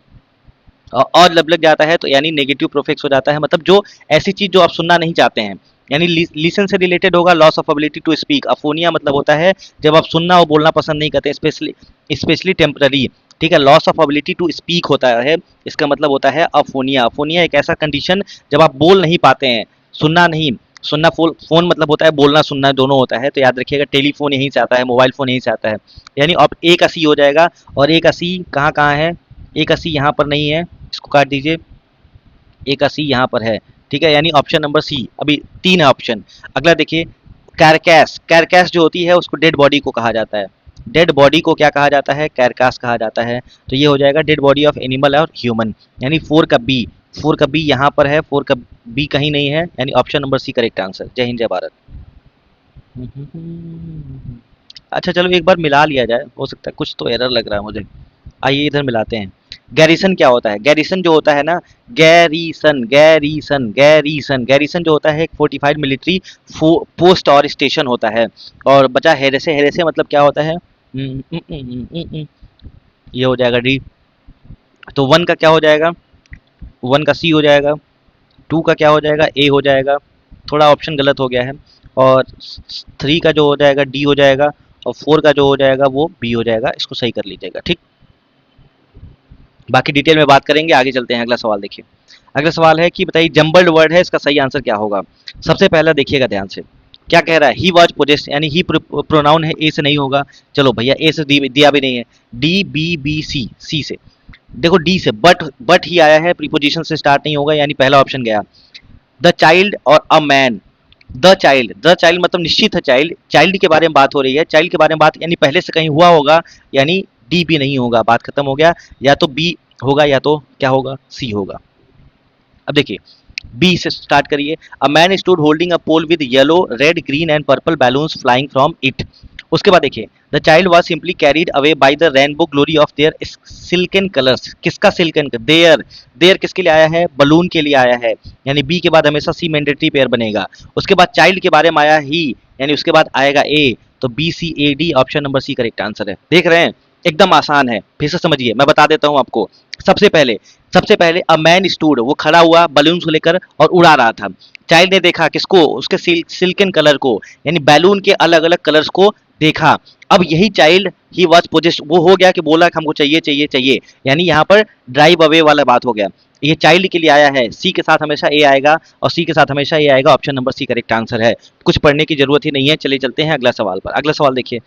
और लब लग जाता है तो यानी नेगेटिव प्रोफिक्स हो जाता है, मतलब जो ऐसी चीज जो आप सुनना नहीं चाहते हैं, यानी लिसन से रिलेटेड होगा, loss of ability to speak. Aphonia मतलब होता है जब आप सुनना और बोलना पसंद नहीं करते, स्पेशली स्पेशली टेम्पररी। ठीक है, loss of ability to speak होता है, इसका मतलब होता है अफोनिया। अफोनिया एक ऐसा कंडीशन जब आप बोल नहीं पाते हैं, सुनना नहीं, सुनना, फोन मतलब होता है बोलना सुनना दोनों होता है, तो याद रखिएगा टेलीफोन यहीं से आता है, मोबाइल फोन यहीं से आता है। यानी अब एक अस्सी हो जाएगा, और एक अस्सी कहाँ कहाँ है, एक अस्सी यहाँ पर नहीं है, इसको काट दीजिए, एक अस्सी यहाँ पर है। ठीक है, यानी ऑप्शन नंबर सी, अभी तीन है ऑप्शन। अगला देखिए, कैरकैस, कैरकैस जो होती है उसको डेड बॉडी को कहा जाता है, डेड बॉडी को क्या कहा जाता है, कैरकास कहा जाता है। तो ये हो जाएगा डेड बॉडी ऑफ एनिमल और ह्यूमन, यानी फोर का बी, फोर का बी यहाँ पर है, फोर का बी कहीं नहीं है, यानी option number C correct answer. जय हिंद, जय भारत। अच्छा चलो एक बार मिला लिया जाए, हो सकता है कुछ तो एरर लग रहा है मुझे, आइए इधर मिलाते हैं। गैरिसन क्या होता है? गैरिसन जो होता है ना, गैरिसन जो होता है एक फोर्टिफाइड मिलिट्री पोस्ट और स्टेशन होता है। और बचा हेरेसे, हेरेसे मतलब क्या होता है? ये हो जाएगा डी। तो वन का क्या हो जाएगा? वन का सी हो जाएगा। टू का क्या हो जाएगा? ए हो जाएगा। थोड़ा ऑप्शन गलत हो गया है। और थ्री का जो हो जाएगा डी हो जाएगा। और फोर का जो हो जाएगा वो बी हो जाएगा। इसको सही कर लीजिएगा, ठीक। बाकी डिटेल में बात करेंगे, आगे चलते हैं। अगला सवाल देखिए। अगला सवाल है कि बताइए जम्बल्ड वर्ड है, इसका सही आंसर क्या होगा? सबसे पहला देखिएगा ध्यान से, क्या कह रहा है? ही वॉज पोजेस्ट, यानी ही प्रोनाउन है, ए से नहीं होगा। चलो भैया ए से दिया भी नहीं है। डी बी बी सी, सी से देखो, डी से बट ही आया है, प्रीपोजिशन से स्टार्ट नहीं होगा, यानी पहला ऑप्शन गया। द चाइल्ड और अ मैन। द चाइल्ड मतलब निश्चित है चाइल्ड, चाइल्ड के बारे में बात हो रही है, चाइल्ड के बारे में बात, यानी पहले से कहीं हुआ होगा, यानी डी भी नहीं होगा, बात खत्म हो गया। या तो बी होगा या तो क्या होगा? सी होगा। अब देखिए बी से स्टार्ट करिए। A man stood holding a pole with yellow red green and purple balloons flying from it. उसके बाद देखिए the child was simply carried away by the rainbow glory of their silken colours. किसका silken? Their. Their किसके लिए आया है? Balloon के लिए आया है, यानी बी के बाद हमेशा सी मैंडेटरी पेयर बनेगा। उसके बाद चाइल्ड के बारे में आया ही, यानी उसके बाद आएगा ए। तो B C A D, option number C correct answer है। देख रहे हैं, एकदम आसान है, फिर से समझिए, मैं बता देता हूं आपको। सबसे पहले सबसे पहले अ मैन स्टूड, वो खड़ा हुआ बलून को लेकर और उड़ा रहा था। चाइल्ड ने देखा किसको? उसके सिल्कन कलर को, यानी बैलून के अलग अलग कलर्स को देखा। अब यही चाइल्ड ही वॉज पोजेस्ट, वो हो गया कि बोला कि हमको चाहिए चाहिए चाहिए, यानी यहाँ पर ड्राइव अवे वाला बात हो गया। ये चाइल्ड के लिए आया है, सी के साथ हमेशा ए आएगा और सी के साथ हमेशा ए आएगा। Option number C correct answer है। कुछ पढ़ने की जरूरत ही नहीं है। चलिए चलते हैं अगला सवाल पर। अगला सवाल देखिए,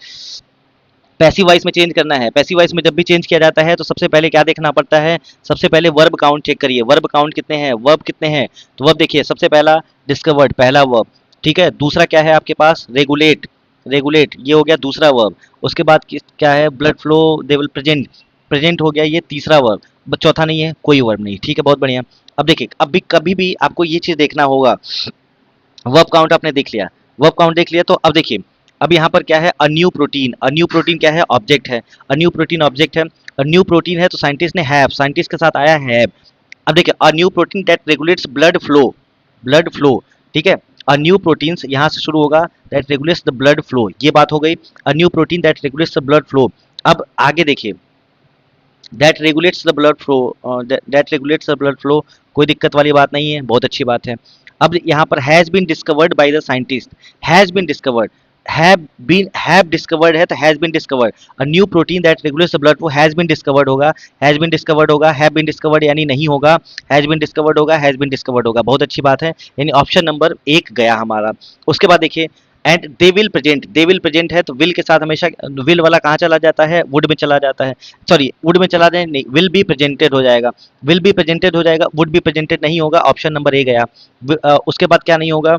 पैसिव वॉइस में चेंज करना है। पैसिव वॉइस में जब भी चेंज किया जाता है तो सबसे पहले क्या देखना पड़ता है? सबसे पहले वर्ब काउंट चेक करिए, वर्ब काउंट कितने हैं, वर्ब कितने हैं। तो वर्ब देखिए, सबसे पहला डिस्कवर्ड, पहला वर्ब, ठीक है। दूसरा क्या है आपके पास? रेगुलेट, रेगुलेट ये हो गया दूसरा वर्ब। उसके बाद क्या है? Blood flow, they will present, present हो गया ये तीसरा वर्ब। चौथा नहीं है, कोई वर्ब नहीं, ठीक है, बहुत बढ़िया। अब देखिए, अब भी कभी भी आपको ये चीज देखना होगा, वर्ब काउंट आपने देख लिया, वर्ब काउंट देख लिया, तो अब देखिए, अब यहाँ पर क्या है? अ न्यू प्रोटीन, अ न्यू प्रोटीन क्या है? ऑब्जेक्ट है। अ न्यू प्रोटीन ऑब्जेक्ट है। अ न्यू प्रोटीन है तो साइंटिस्ट ने हैव, साइंटिस्ट के साथ आया हैव। अब देखिए, अ new protein that regulates blood flow, blood flow, ठीक है। अ न्यू प्रोटीन्स यहाँ से शुरू होगा, that regulates the blood flow, ये बात हो गई। अ new protein that regulates the blood flow. अब आगे देखिए, that regulates the blood flow, that regulates the blood flow, कोई दिक्कत वाली बात नहीं है, बहुत अच्छी बात है। अब यहाँ पर has been discovered by the scientist, has been discovered, have discovered है तो has been discovered. A new protein that regulates the blood flow has been discovered होगा, हैज बीन डिस्कवर्ड होगा, हैव बीन डिस्कवर्ड यानी नहीं होगा, has been discovered होगा, has been discovered होगा, बहुत अच्छी बात है, यानी ऑप्शन नंबर एक गया हमारा। उसके बाद देखिए, and they will present, they will present है तो विल के साथ हमेशा विल वाला कहाँ चला जाता है? वुड में चला जाता है। सॉरी, वुड में चला जाए नहीं, विल बी प्रेजेंटेड हो जाएगा, विल बी प्रेजेंटेड हो जाएगा, वुड बी प्रेजेंटेड नहीं होगा, ऑप्शन नंबर ए गया। उसके बाद क्या नहीं होगा?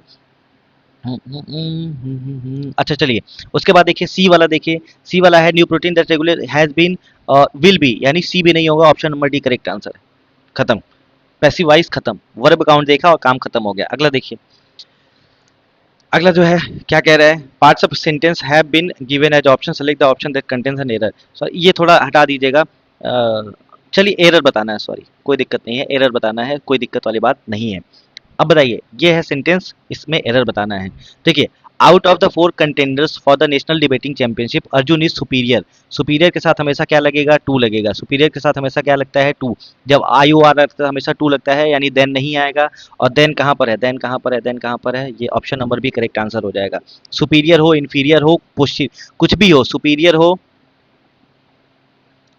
अच्छा चलिए, उसके बाद देखिए सी वाला, देखिए सी वाला है new protein that regular has been, will be, यानी सी भी नहीं होगा, option number D correct answer है। खत्म, पैसिव वॉइस खत्म, वर्ब काउंट देखा और काम खत्म हो गया। अगला देखिए, अगला जो है क्या कह रहा है? Parts of sentence have been given as option, select the option that contains an error. Sorry, ये थोड़ा हटा दीजिएगा। चलिए एरर बताना है, सॉरी कोई दिक्कत नहीं है, एरर बताना है, कोई दिक्कत वाली बात नहीं है। अब बताइए, ये है सेंटेंस, इसमें एरर बताना है। देखिए, out of the four contenders for the national debating championship Arjun is superior. Superior के साथ हमेशा क्या लगेगा? टू लगेगा। सुपीरियर के साथ हमेशा क्या लगता है? टू। जब आयु आ रहा है तो हमेशा टू लगता है, यानी देन नहीं आएगा। और देन कहाँ पर है? देन कहाँ पर है? देन कहाँ पर है? ये ऑप्शन नंबर भी करेक्ट आंसर हो जाएगा। सुपीरियर हो, इन्फीरियर हो, कुछ भी हो, सुपीरियर हो,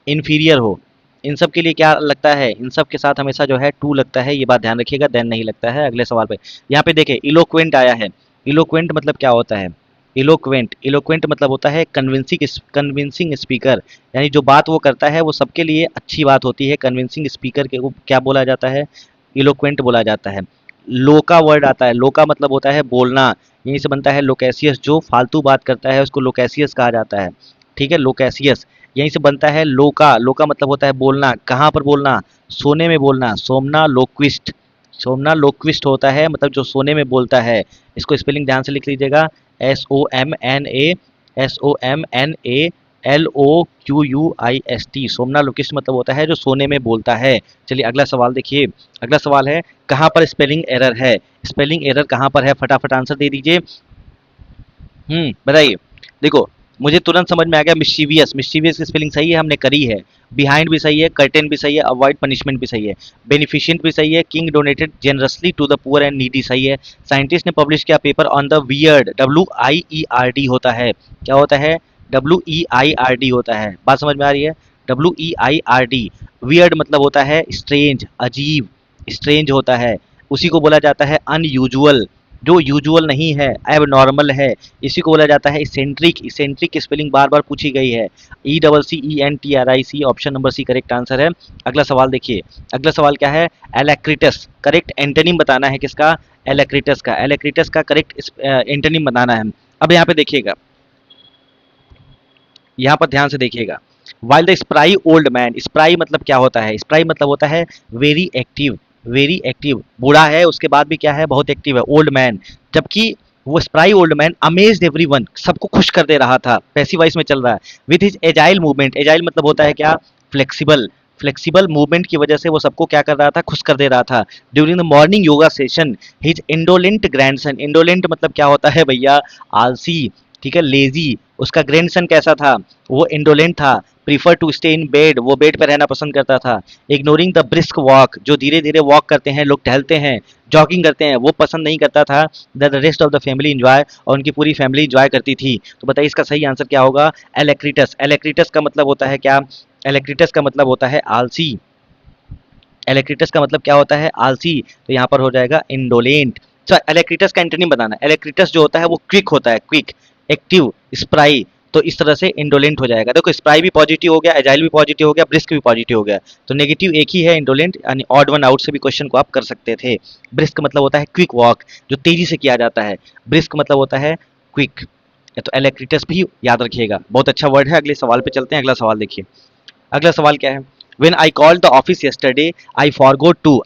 इन्फीरियर हो, इन सब के लिए क्या लगता है? इन सब के साथ हमेशा जो है टू लगता है, ये बात ध्यान रखिएगा, देन नहीं लगता है। अगले सवाल पे, यहाँ पे देखिए इलोक्वेंट आया है। इलोक्वेंट मतलब क्या होता है? इलोक्वेंट, इलोक्वेंट मतलब होता है कन्विंसिंग, कन्विंसिंग स्पीकर, यानी जो बात वो करता है वो सबके लिए अच्छी बात होती है। कन्विंसिंग स्पीकर के को क्या बोला जाता है? इलोक्वेंट बोला जाता है। लोका वर्ड आता है, लोका मतलब होता है बोलना, यहीं से बनता है लोकेसियस, जो फालतू बात करता है उसको लोकेसियस कहा जाता है, ठीक है, लोकेसियस। यहीं से बनता है लोका, लोका मतलब होता है बोलना, कहाँ पर बोलना? सोने में बोलना, सोमना लोक्विस्ट, सोमना लोक्विस्ट होता है, मतलब जो सोने में बोलता है। इसको स्पेलिंग ध्यान से लिख लीजिएगा, S O M N A, S O M N A LOQUIST, somnoloquist मतलब होता है जो सोने में बोलता है। चलिए अगला सवाल देखिए। अगला सवाल है कहाँ पर स्पेलिंग एरर है? स्पेलिंग एरर कहाँ पर है? फटाफट आंसर दे दीजिए। बताइए। देखो, मुझे तुरंत समझ में आ गया, मिस्चीवियस। मिस्चीवियस की स्पेलिंग सही है, हमने करी है। बिहाइंड भी सही है, कर्टेन भी सही है, अवॉइड पनिशमेंट भी सही है, बेनिफिशिएंट भी सही है, king donated generously to the poor and needy सही है। साइंटिस्ट ने पब्लिश किया paper on the weird, WIERD होता है। क्या होता है? WEIRD होता है। बात समझ में आ रही है? WEIRD। वियर्ड मतलब होता है स्ट्रेंज, अजीब, स्ट्रेंज होता है। उसी को बोला जाता है अनयूजुअल, जो यूजुअल नहीं है, एब नॉर्मल है। इसी को बोला जाता है इसेंट्रिक। इसेंट्रिक की स्पेलिंग बार बार पूछी गई है, ECCENTRIC, option number C correct answer है। अगला सवाल देखिए। अगला सवाल क्या है? एलेक्रिटस। करेक्ट एंटोनिम बताना है किसका? एलेक्रिटस का। एलेक्रिटस का करेक्ट एंटोनिम बताना है। अब यहाँ पे देखिएगा, यहाँ पर ध्यान से देखिएगा। While the spry old man, spry मतलब क्या होता है? स्प्राई मतलब होता है वेरी एक्टिव, वेरी एक्टिव। बूढ़ा है उसके बाद भी क्या है? बहुत एक्टिव है, ओल्ड मैन। जबकि वो spry old man amazed everyone, सबको खुश कर दे रहा था, पैसिव वॉइस में चल रहा है। With his agile movement, agile मतलब होता है क्या? फ्लेक्सिबल। फ्लेक्सिबल मूवमेंट की वजह से वो सबको क्या कर रहा था? खुश कर दे रहा था। During the morning yoga session his indolent grandson, indolent मतलब क्या होता है भैया? आलसी, ठीक है, लेजी। उसका ग्रैंडसन कैसा था? वो इंडोलेंट था। Prefer to stay in bed, वो बेड पर रहना पसंद करता था। इग्नोरिंग द ब्रिस्क वॉक, जो धीरे धीरे वॉक करते हैं लोग, टहलते हैं, जॉगिंग करते हैं, वो पसंद नहीं करता था। The rest of the family enjoy, और उनकी पूरी फैमिली इंजॉय करती थी। तो बताइए इसका सही आंसर क्या होगा? एलेक्ट्रिटस। एलेक्ट्रिटस का मतलब होता है क्या? एलेक्ट्रिटस का मतलब होता है आलसी। एलेक्ट्रिटस का मतलब क्या होता है? आलसी। तो यहाँ पर हो जाएगा इंडोलेंट। अच्छा, एलेक्ट्रिटस का एंटोनिम बताना है। एलेक्ट्रिटस जो होता है वो क्विक होता है, क्विक, एक्टिव, स्प्राई। तो इस तरह से इंडोलेंट हो जाएगा। देखो, स्प्राई भी पॉजिटिव हो गया, एजाइल भी पॉजिटिव हो गया, ब्रिस्क भी पॉजिटिव हो गया। तो नेगेटिव एक ही है, इंडोलेंट, यानी ऑड वन आउट से भी क्वेश्चन को आप कर सकते थे। ब्रिस्क मतलब होता है क्विक वॉक, जो तेजी से किया जाता है। ब्रिस्क मतलब होता है क्विक। तो एलेक्ट्रिटस भी याद रखिएगा, बहुत अच्छा वर्ड है। अगले सवाल पे चलते हैं। अगला सवाल देखिए। अगला सवाल क्या है? When I called the office yesterday, I forgot to,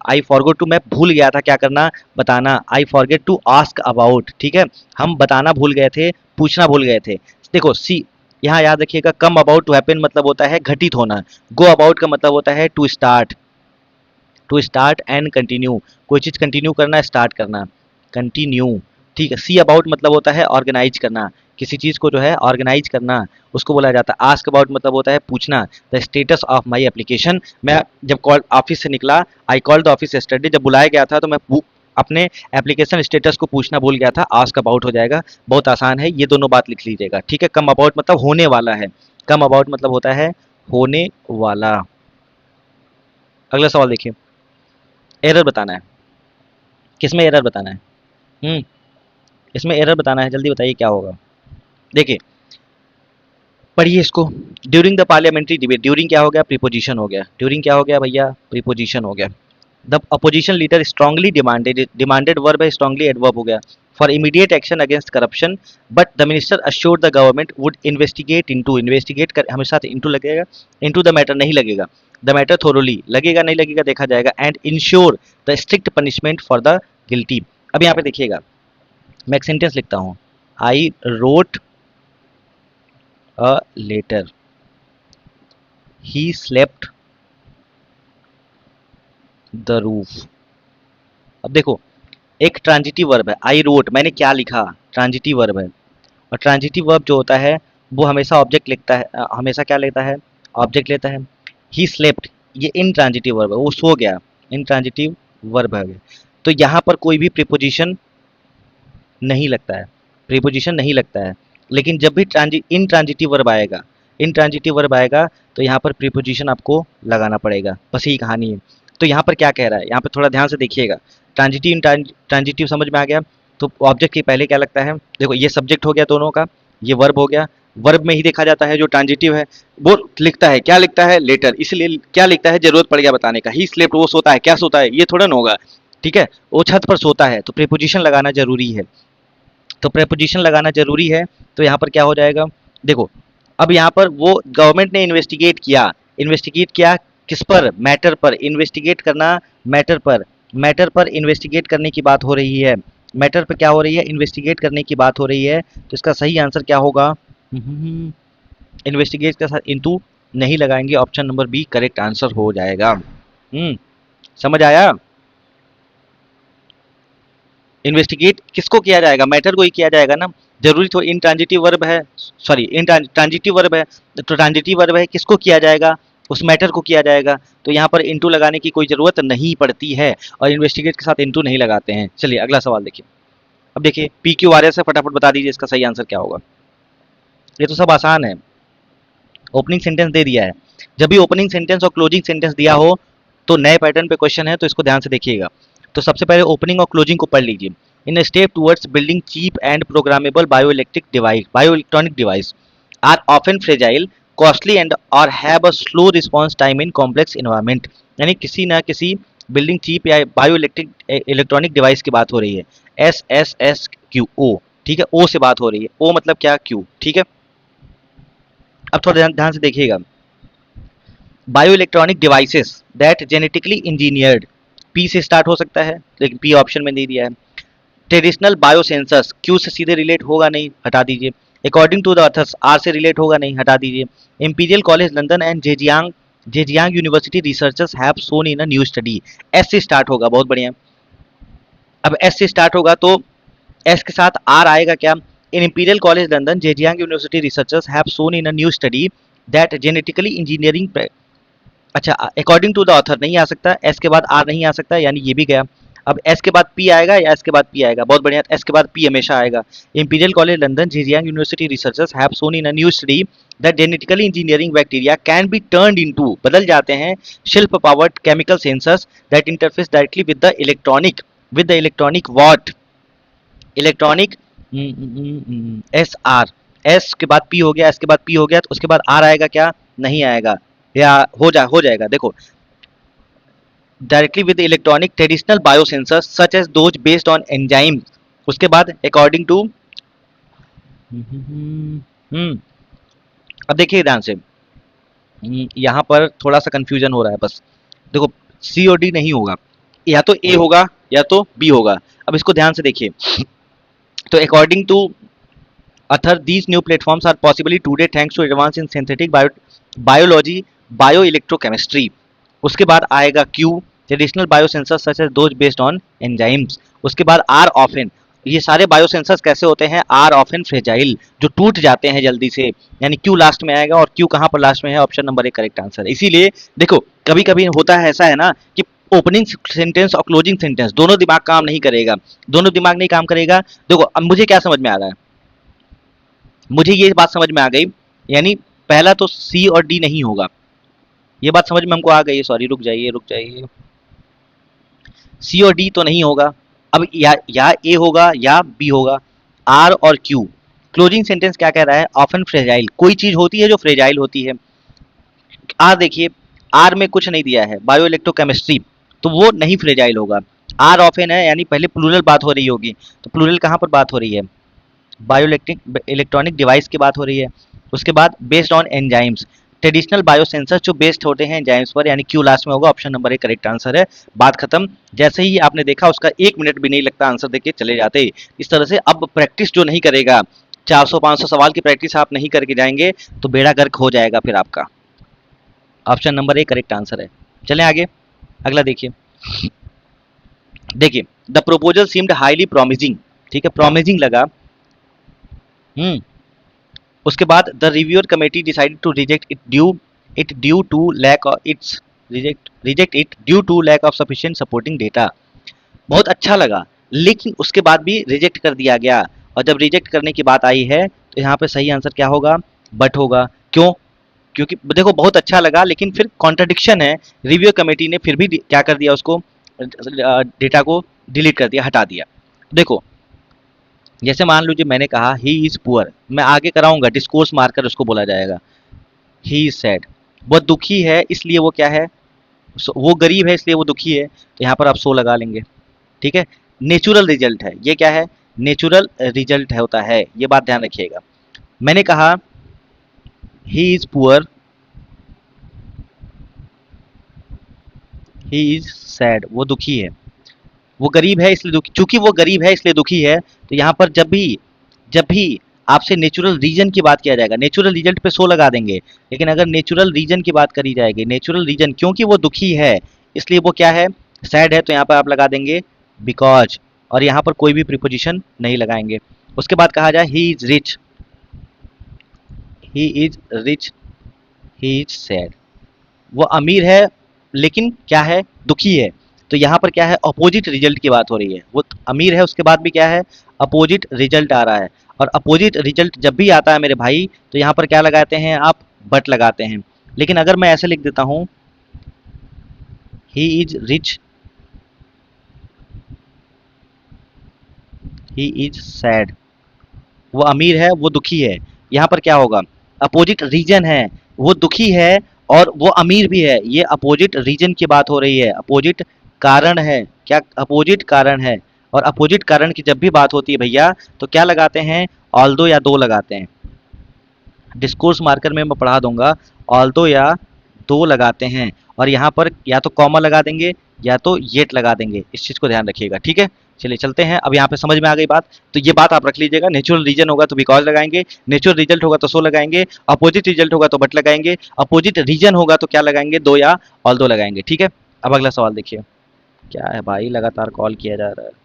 मैं भूल गया था क्या करना? बताना। I forget to ask about, ठीक है, हम बताना भूल गए थे, पूछना भूल गए थे। देखो सी, यहाँ याद रखिएगा, कम अबाउट टू हैपन मतलब होता है घटित होना। गो अबाउट का मतलब होता है to start, to start and continue, कोई चीज़ कंटिन्यू करना, स्टार्ट करना, कंटिन्यू। ठीक है। सी अबाउट मतलब होता है ऑर्गेनाइज करना, किसी चीज़ को जो है ऑर्गेनाइज करना, उसको बोला जाता है। आस्क अबाउट मतलब होता है पूछना, the status of my application. मैं जब कॉल ऑफिस से निकला, I call the office yesterday, जब बुलाया गया था तो मैं अपने एप्लीकेशन स्टेटस को पूछना भूल गया था। आस्क अबाउट हो जाएगा, बहुत आसान है, ये दोनों बात लिख लीजिएगा। ठीक है। कम अबाउट मतलब होने वाला है, कम अबाउट मतलब होता है होने वाला। अगला सवाल देखिए। एरर बताना है, किसमें एरर बताना है? हम्म इसमें एरर बताना है, जल्दी बताइए क्या होगा। देखिए, पढ़िए इसको। During the parliamentary debate, during क्या हो गया? प्रीपोजिशन हो गया। ड्यूरिंग क्या हो गया भैया? प्रीपोजिशन हो गया। The opposition leader strongly demanded, demanded verb है, स्ट्रांगली एडवर्ब हो गया। For immediate action against corruption, but the minister assured the government would investigate into, investigate कर हमेशा इनटू लगेगा, इनटू द मैटर नहीं लगेगा, द मैटर थोरोली लगेगा, नहीं लगेगा देखा जाएगा, and ensure the strict punishment for the guilty. अब यहाँ पे देखिएगा, मैं एक सेंटेंस लिखता हूँ। I wrote a letter, he slept the roof. अब देखो, एक ट्रांजिटिव वर्ब है, आई रोट, मैंने क्या लिखा, ट्रांजिटिव वर्ब है। और ट्रांजिटिव वर्ब जो होता है वो हमेशा ऑब्जेक्ट लिखता है, हमेशा क्या लेता है? ऑब्जेक्ट लेता है। ही स्लेप्ट, ये इन ट्रांजिटिव वर्ब है, वो सो गया, इन ट्रांजिटिव वर्ब है। तो यहाँ पर कोई भी प्रीपोजिशन नहीं लगता है, प्रीपोजिशन नहीं लगता है। लेकिन जब भी इन ट्रांजिटिव वर्ब आएगा, इन ट्रांजिटिव वर्ब आएगा, तो यहाँ पर प्रीपोजिशन आपको लगाना पड़ेगा, बस यही कहानी है। तो यहाँ पर क्या कह रहा है, यहाँ पर थोड़ा ध्यान से देखिएगा। ट्रांजिटिव इन ट्रांजिटिव समझ में आ गया। तो ऑब्जेक्ट के पहले क्या लगता है? देखो, ये सब्जेक्ट हो गया दोनों का, ये वर्ब हो गया। वर्ब में ही देखा जाता है जो ट्रांजिटिव है वो लिखता है, क्या लिखता है? लेटर। इसलिए क्या लिखता है, जरूरत पड़ गया बताने का। ही स्लेप्ट, वो सोता है, क्या सोता है? ये थोड़ा ना होगा, ठीक है, वो छत पर सोता है। तो प्रीपोजिशन लगाना जरूरी है, तो प्रेपोजिशन लगाना जरूरी है। तो यहाँ पर क्या हो जाएगा? देखो, अब यहाँ पर वो गवर्नमेंट ने इन्वेस्टिगेट किया, इन्वेस्टिगेट किया किस पर? मैटर पर। इन्वेस्टिगेट करना मैटर पर, मैटर पर इन्वेस्टिगेट करने की बात हो रही है। मैटर पर क्या हो रही है? इन्वेस्टिगेट करने की बात हो रही है। तो इसका सही आंसर क्या होगा? इन्वेस्टिगेट के साथ इनटू नहीं लगाएंगे, option number B correct answer हो जाएगा। समझ आया? इन्वेस्टिगेट किसको किया जाएगा, मैटर को ही किया जाएगा ना। जरूरी तो इनट्रांजिटिव वर्ब है, सॉरी ट्रांजिटिव वर्ब है, तो ट्रांजिटिव वर्ब है, किसको किया जाएगा, उस मैटर को किया जाएगा। तो यहाँ पर इनटू लगाने की कोई जरूरत नहीं पड़ती है, और इन्वेस्टिगेट के साथ इनटू नहीं लगाते हैं। चलिए अगला सवाल देखिए। अब देखिए पी क्यू आर एस है, फटाफट बता दीजिए इसका सही आंसर क्या होगा। ये तो सब आसान है, ओपनिंग सेंटेंस दे दिया है। जब भी ओपनिंग सेंटेंस और क्लोजिंग सेंटेंस दिया हो तो नए पैटर्न पे क्वेश्चन है, तो इसको ध्यान से देखिएगा। तो सबसे पहले ओपनिंग और क्लोजिंग को पढ़ लीजिए। In step towards building cheap and programmable bioelectronic device are often fragile costly and और have a slow response time in complex environment. यानी किसी ना किसी बिल्डिंग चीप या बायो इलेक्ट्रॉनिक डिवाइस की बात हो रही है। SSSQO, ठीक है, ओ से बात हो रही है। ओ मतलब क्या, क्यू, ठीक है। अब थोड़ा ध्यान ध्यान से देखिएगा। Bio electronic devices that genetically engineered, P से स्टार्ट हो सकता है लेकिन पी ऑप्शन में नहीं दिया है। ट्रेडिशनल बायो सेंसर्स, क्यू से सीधे रिलेट होगा नहीं, हटा दीजिए। According to the authors, are से रिलेट होगा नहीं, हटा दीजिए। Imperial college London and Zhejiang university researchers have shown in a new study, S से स्टार्ट होगा, बहुत बढ़िया। अब एस से स्टार्ट होगा तो एस के साथ आर आएगा क्या। In Imperial college London Zhejiang university researchers have shown in a new study that genetically engineering, अच्छा अकॉर्डिंग टू द ऑथर नहीं आ सकता, एस के बाद आर नहीं आ सकता, यानी ये भी गया। अब एस के बाद पी आएगा या एस के बाद पी आएगा, बहुत बढ़िया, एस के बाद पी हमेशा आएगा। Imperial college London Zhejiang university researchers have shown in a new study that genetically engineering bacteria can be turned into, बदल जाते हैं, शिल्प powered chemical sensors that interface directly with the electronic what, electronic, S R, S के बाद P हो गया, S के बाद पी हो गया, तो उसके बाद आर आएगा क्या, नहीं आएगा, या हो जाएगा। देखो directly with electronic traditional biosensors such as those based on enzyme, उसके बाद अकॉर्डिंग टू, अब देखिए ध्यान से, यहाँ पर थोड़ा सा कंफ्यूजन हो रहा है बस। देखो सी और डी नहीं होगा, या तो ए होगा या तो बी होगा। अब इसको ध्यान से देखिए। तो according to author these new platforms are possibly today thanks to advance in synthetic biology bio electrochemistry, उसके बाद आएगा Q traditional biosensors such as those based on enzymes, उसके बाद आर ऑफन, ये सारे बायोसेंसर्स कैसे होते हैं, आर ऑफन फ्रेजाइल, जो टूट जाते हैं जल्दी से, यानी क्यू लास्ट में आएगा, और क्यू कहाँ पर लास्ट में है, ऑप्शन नंबर एक करेक्ट आंसर है। इसीलिए देखो कभी कभी होता है ऐसा है ना कि ओपनिंग सेंटेंस और क्लोजिंग सेंटेंस दोनों दिमाग काम नहीं करेगा, दोनों दिमाग नहीं काम करेगा। देखो अब मुझे क्या समझ में आ रहा है, मुझे ये बात समझ में आ गई, यानी पहला तो सी और डी नहीं होगा, ये बात समझ में हमको आ गई। सॉरी रुक जाइए, सी और डी तो नहीं होगा। अब या ए होगा या बी होगा, आर और क्यू। क्लोजिंग सेंटेंस क्या कह रहा है, ऑफन फ्रेजाइल, कोई चीज होती है जो फ्रेजाइल होती है। आर देखिए, आर में कुछ नहीं दिया है, बायो इलेक्ट्रोकेमिस्ट्री, तो वो नहीं फ्रेजाइल होगा। आर ऑफन है, यानी पहले प्लूरल बात हो रही होगी, तो प्लूरल कहाँ पर बात हो रही है, बायोइलेक्ट्रिक इलेक्ट्रॉनिक डिवाइस की बात हो रही है। उसके बाद based on enzymes, traditional biosensor जो बेस्ड होते हैं एंजाइम्स पर, यानी क्यू लास्ट में होगा, ऑप्शन नंबर एक करेक्ट आंसर है। बात खत्म। जैसे ही आपने देखा उसका 1 मिनट भी नहीं लगता आंसर देके चले जाते। इस तरह से अब प्रैक्टिस जो नहीं करेगा, 400-500 सवाल की प्रैक्टिस आप नहीं करके जाएंगे तो बेड़ा गर्क हो जाएगा फिर आपका। ऑप्शन नंबर एक करेक्ट आंसर है। चलें आगे, अगला देखिए। देखिए the proposal seemed highly promising, ठीक है, प्रोमिजिंग लगा। हम्म उसके बाद the reviewer committee decided to reject due to lack of its reject it due to lack of sufficient supporting data. बहुत अच्छा लगा, लेकिन उसके बाद भी रिजेक्ट कर दिया गया, और जब रिजेक्ट करने की बात आई है तो यहाँ पे सही आंसर क्या होगा, बट होगा। क्यों, क्योंकि देखो बहुत अच्छा लगा लेकिन फिर कॉन्ट्रडिक्शन है, रिव्यू कमेटी ने फिर भी क्या कर दिया, उसको डेटा को डिलीट कर दिया, हटा दिया। देखो जैसे मान लीजिए मैंने कहा ही इज पुअर, मैं आगे कराऊंगा डिस्कोर्स मार्कर उसको बोला जाएगा। ही इज सैड, वो दुखी है इसलिए वो क्या है, वो गरीब है इसलिए वो दुखी है, तो यहाँ पर आप सो लगा लेंगे, ठीक है। नेचुरल रिजल्ट है, ये क्या है, नेचुरल रिजल्ट है होता है, ये बात ध्यान रखिएगा। मैंने कहा he is poor, he is sad, वो दुखी है, वो गरीब है इसलिए दुखी, चूंकि वो गरीब है इसलिए दुखी है, तो यहाँ पर जब भी आपसे नेचुरल रीजन की बात किया जाएगा, नेचुरल रिजल्ट पे 100 लगा देंगे। लेकिन अगर नेचुरल रीजन की बात करी जाएगी, नेचुरल रीजन क्योंकि वो दुखी है, इसलिए वो क्या है, सैड है, तो यहाँ पर आप लगा देंगे बिकॉज, और यहाँ पर कोई भी प्रीपोजिशन नहीं लगाएंगे। उसके बाद कहा जाए he is rich, he is rich, he is sad, वो अमीर है लेकिन क्या है, दुखी है। तो यहाँ पर क्या है, अपोजिट रिजल्ट की बात हो रही है, वो अमीर है उसके बाद भी क्या है, अपोजिट रिजल्ट आ रहा है। और अपोजिट रिजल्ट जब भी आता है मेरे भाई, तो यहाँ पर क्या लगाते हैं आप, बट लगाते हैं। लेकिन अगर मैं ऐसे लिख देता हूँ, he is rich, he is sad, वो अमीर है वो दुखी है, यहाँ पर क्या होगा, अपोजिट रीजन है, वो दुखी है और वो अमीर भी है, ये अपोजिट रीजन की बात हो रही है, अपोजिट कारण है, क्या अपोजिट कारण है। और अपोजिट कारण की जब भी बात होती है भैया, तो क्या लगाते हैं, ऑल्दो या दो लगाते हैं। डिस्कोर्स मार्कर में मैं पढ़ा दूंगा, ऑल्दो या दो लगाते हैं, और यहाँ पर या तो कॉमा लगा देंगे या तो येट लगा देंगे, इस चीज़ को ध्यान रखिएगा, ठीक है। चलिए चलते हैं, अब यहाँ पे समझ में आ गई बात। तो ये बात आप रख लीजिएगा, नेचुरल रीजन होगा तो बिकॉज लगाएंगे, नेचुरल रिजल्ट होगा तो सो लगाएंगे, अपोजिट रिजल्ट होगा तो बट लगाएंगे, अपोजिट रीजन होगा तो क्या लगाएंगे, दो या ऑल दो लगाएंगे, ठीक है। अब अगला सवाल देखिए, क्या है भाई, लगातार कॉल किया जा रहा है,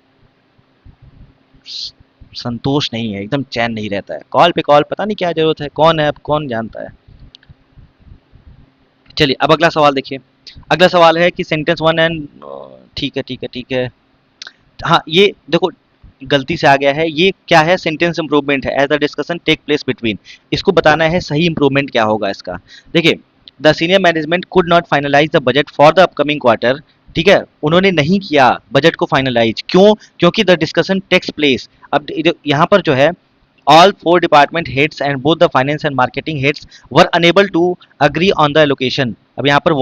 संतोष नहीं है, एकदम चैन नहीं रहता है, कॉल पे कॉल, पता नहीं क्या जरूरत है, कौन है अब, कौन जानता है। चलिए अब अगला सवाल देखिए, अगला सवाल है कि सेंटेंस वन एंड, ठीक है ठीक है ठीक है, हाँ ये देखो, गलती से आ गया है, ये क्या है, सेंटेंस इंप्रूवमेंट है, as the discussion take place between, इसको बताना है सही इंप्रूवमेंट क्या होगा इसका। देखिए, the senior management could not finalise the budget for the upcoming quarter, ठीक है, उन्होंने नहीं किया बजट को फाइनलाइज, क्यों, क्योंकि द डिस्कशन टेक्स प्लेस। अब यहाँ पर जो है, all four department heads and both the finance and marketing heads were unable to agree on the allocation। अब यहाँ पर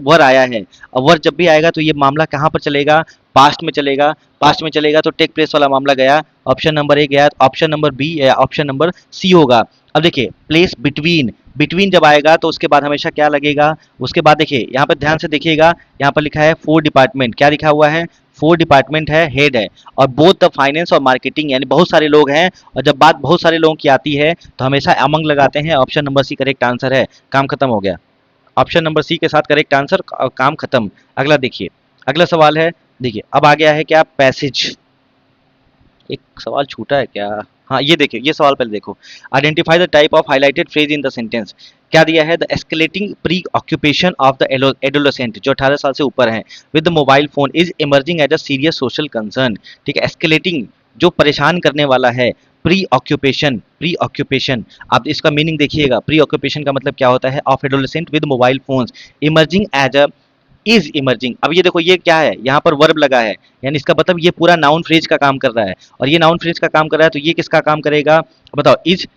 वर आया है, अब वर जब भी आएगा तो ये मामला कहाँ पर चलेगा, पास्ट में चलेगा, पास्ट में चलेगा तो टेक प्लेस वाला मामला गया, ऑप्शन नंबर ए गया, ऑप्शन नंबर बी या ऑप्शन नंबर सी होगा। अब देखिए, प्लेस बिटवीन, बिटवीन जब आएगा तो उसके बाद हमेशा क्या लगेगा, उसके बाद देखिए यहाँ पर ध्यान से देखिएगा, यहाँ पर लिखा है फोर डिपार्टमेंट, क्या लिखा हुआ है, फोर डिपार्टमेंट है, हेड है, और बोथ द फाइनेंस और मार्केटिंग, यानी बहुत सारे लोग हैं, और जब बात बहुत सारे लोगों की आती है तो हमेशा अमंग लगाते हैं, option number C correct answer है, काम खत्म हो गया, ऑप्शन नंबर सी के साथ करेक्ट आंसर, काम खत्म। अगला देखिए, अगला सवाल है, देखिए अब आ गया है क्या, पैसेज, एक सवाल छूटा है क्या, हाँ ये देखिए, ये सवाल पहले देखो, identify the type of highlighted phrase in the sentence, क्या दिया है, the escalating preoccupation of the adolescent, जो 18 साल से ऊपर है, with the mobile phone is emerging as a serious social concern, ठीक है, एस्केलेटिंग जो परेशान करने वाला है, प्री ऑक्यूपेशन, प्री ऑक्यूपेशन, आप इसका मीनिंग देखिएगा, प्री ऑक्यूपेशन का मतलब क्या होता है, of adolescent with mobile phones, emerging as a, is emerging, अब ये देखो ये क्या है, यहाँ पर वर्ब लगा है, यानी इसका मतलब ये पूरा नाउन फ्रेज का काम कर रहा है, और ये नाउन फ्रेज का काम कर रहा है तो ये किसका काम करेगा, बताओ, is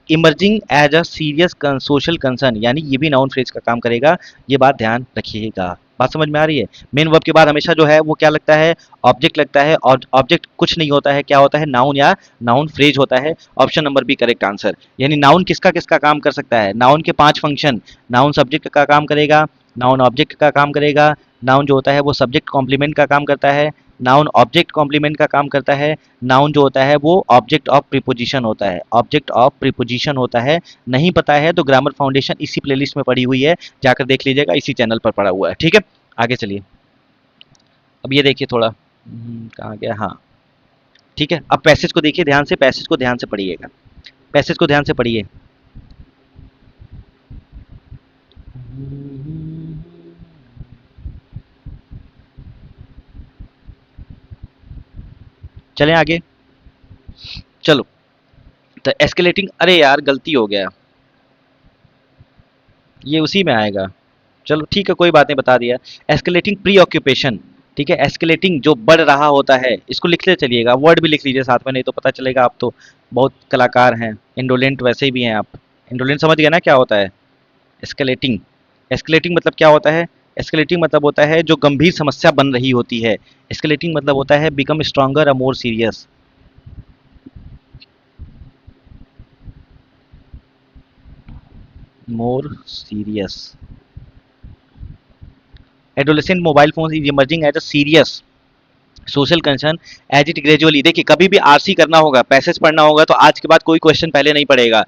emerging as a serious social concern, यानी ये भी नाउन फ्रेज का काम करेगा, ये बात ध्यान रखिएगा। बात समझ में आ रही है, मेन वर्ब के बाद हमेशा जो है वो क्या लगता है, ऑब्जेक्ट लगता है, और ऑब्जेक्ट कुछ नहीं होता है, क्या होता है, नाउन या नाउन फ्रेज होता है, option number B correct answer. यानी नाउन किसका किसका काम कर सकता है, नाउन के 5 फंक्शन, नाउन सब्जेक्ट का काम करेगा, नाउन ऑब्जेक्ट का काम करेगा, नाउन जो होता है वो सब्जेक्ट कॉम्प्लीमेंट का काम करता है, नाउन ऑब्जेक्ट कॉम्प्लीमेंट का काम करता है, नाउन जो होता है वो ऑब्जेक्ट ऑफ प्रीपोजिशन होता है, ऑब्जेक्ट ऑफ प्रीपोजिशन होता है। नहीं पता है तो ग्रामर फाउंडेशन इसी प्लेलिस्ट में पड़ी हुई है, जाकर देख लीजिएगा, इसी चैनल पर पड़ा हुआ है, ठीक है। आगे चलिए, अब ये देखिए थोड़ा, कहाँ गया, हाँ ठीक है, अब पैसेज को देखिए ध्यान से, पैसेज को ध्यान से पढ़िएगा, पैसेज को ध्यान से पढ़िए। चलें आगे, चलो, तो एस्केलेटिंग, अरे यार गलती हो गया, ये उसी में आएगा, चलो ठीक है कोई बात नहीं, बता दिया, एस्केलेटिंग प्री ऑक्यूपेशन, ठीक है, एस्केलेटिंग जो बढ़ रहा होता है, इसको लिखते चलिएगा, वर्ड भी लिख लीजिए साथ में, नहीं तो पता चलेगा आप तो बहुत कलाकार हैं, इंडोलेंट वैसे भी हैं आप, इंडोलेंट समझ गया ना क्या होता है, एस्केलेटिंग, एस्केलेटिंग मतलब क्या होता है, एस्केलेटिंग मतलब होता है जो गंभीर समस्या बन रही होती है, एस्केलेटिंग मतलब होता है बिकम स्ट्रॉन्गर और more serious, more serious, adolescent mobile phone is emerging as a serious, social concern as it gradually, देखिए कभी भी आरसी करना होगा, पैसेज पढ़ना होगा, तो आज के बाद कोई क्वेश्चन पहले नहीं पड़ेगा।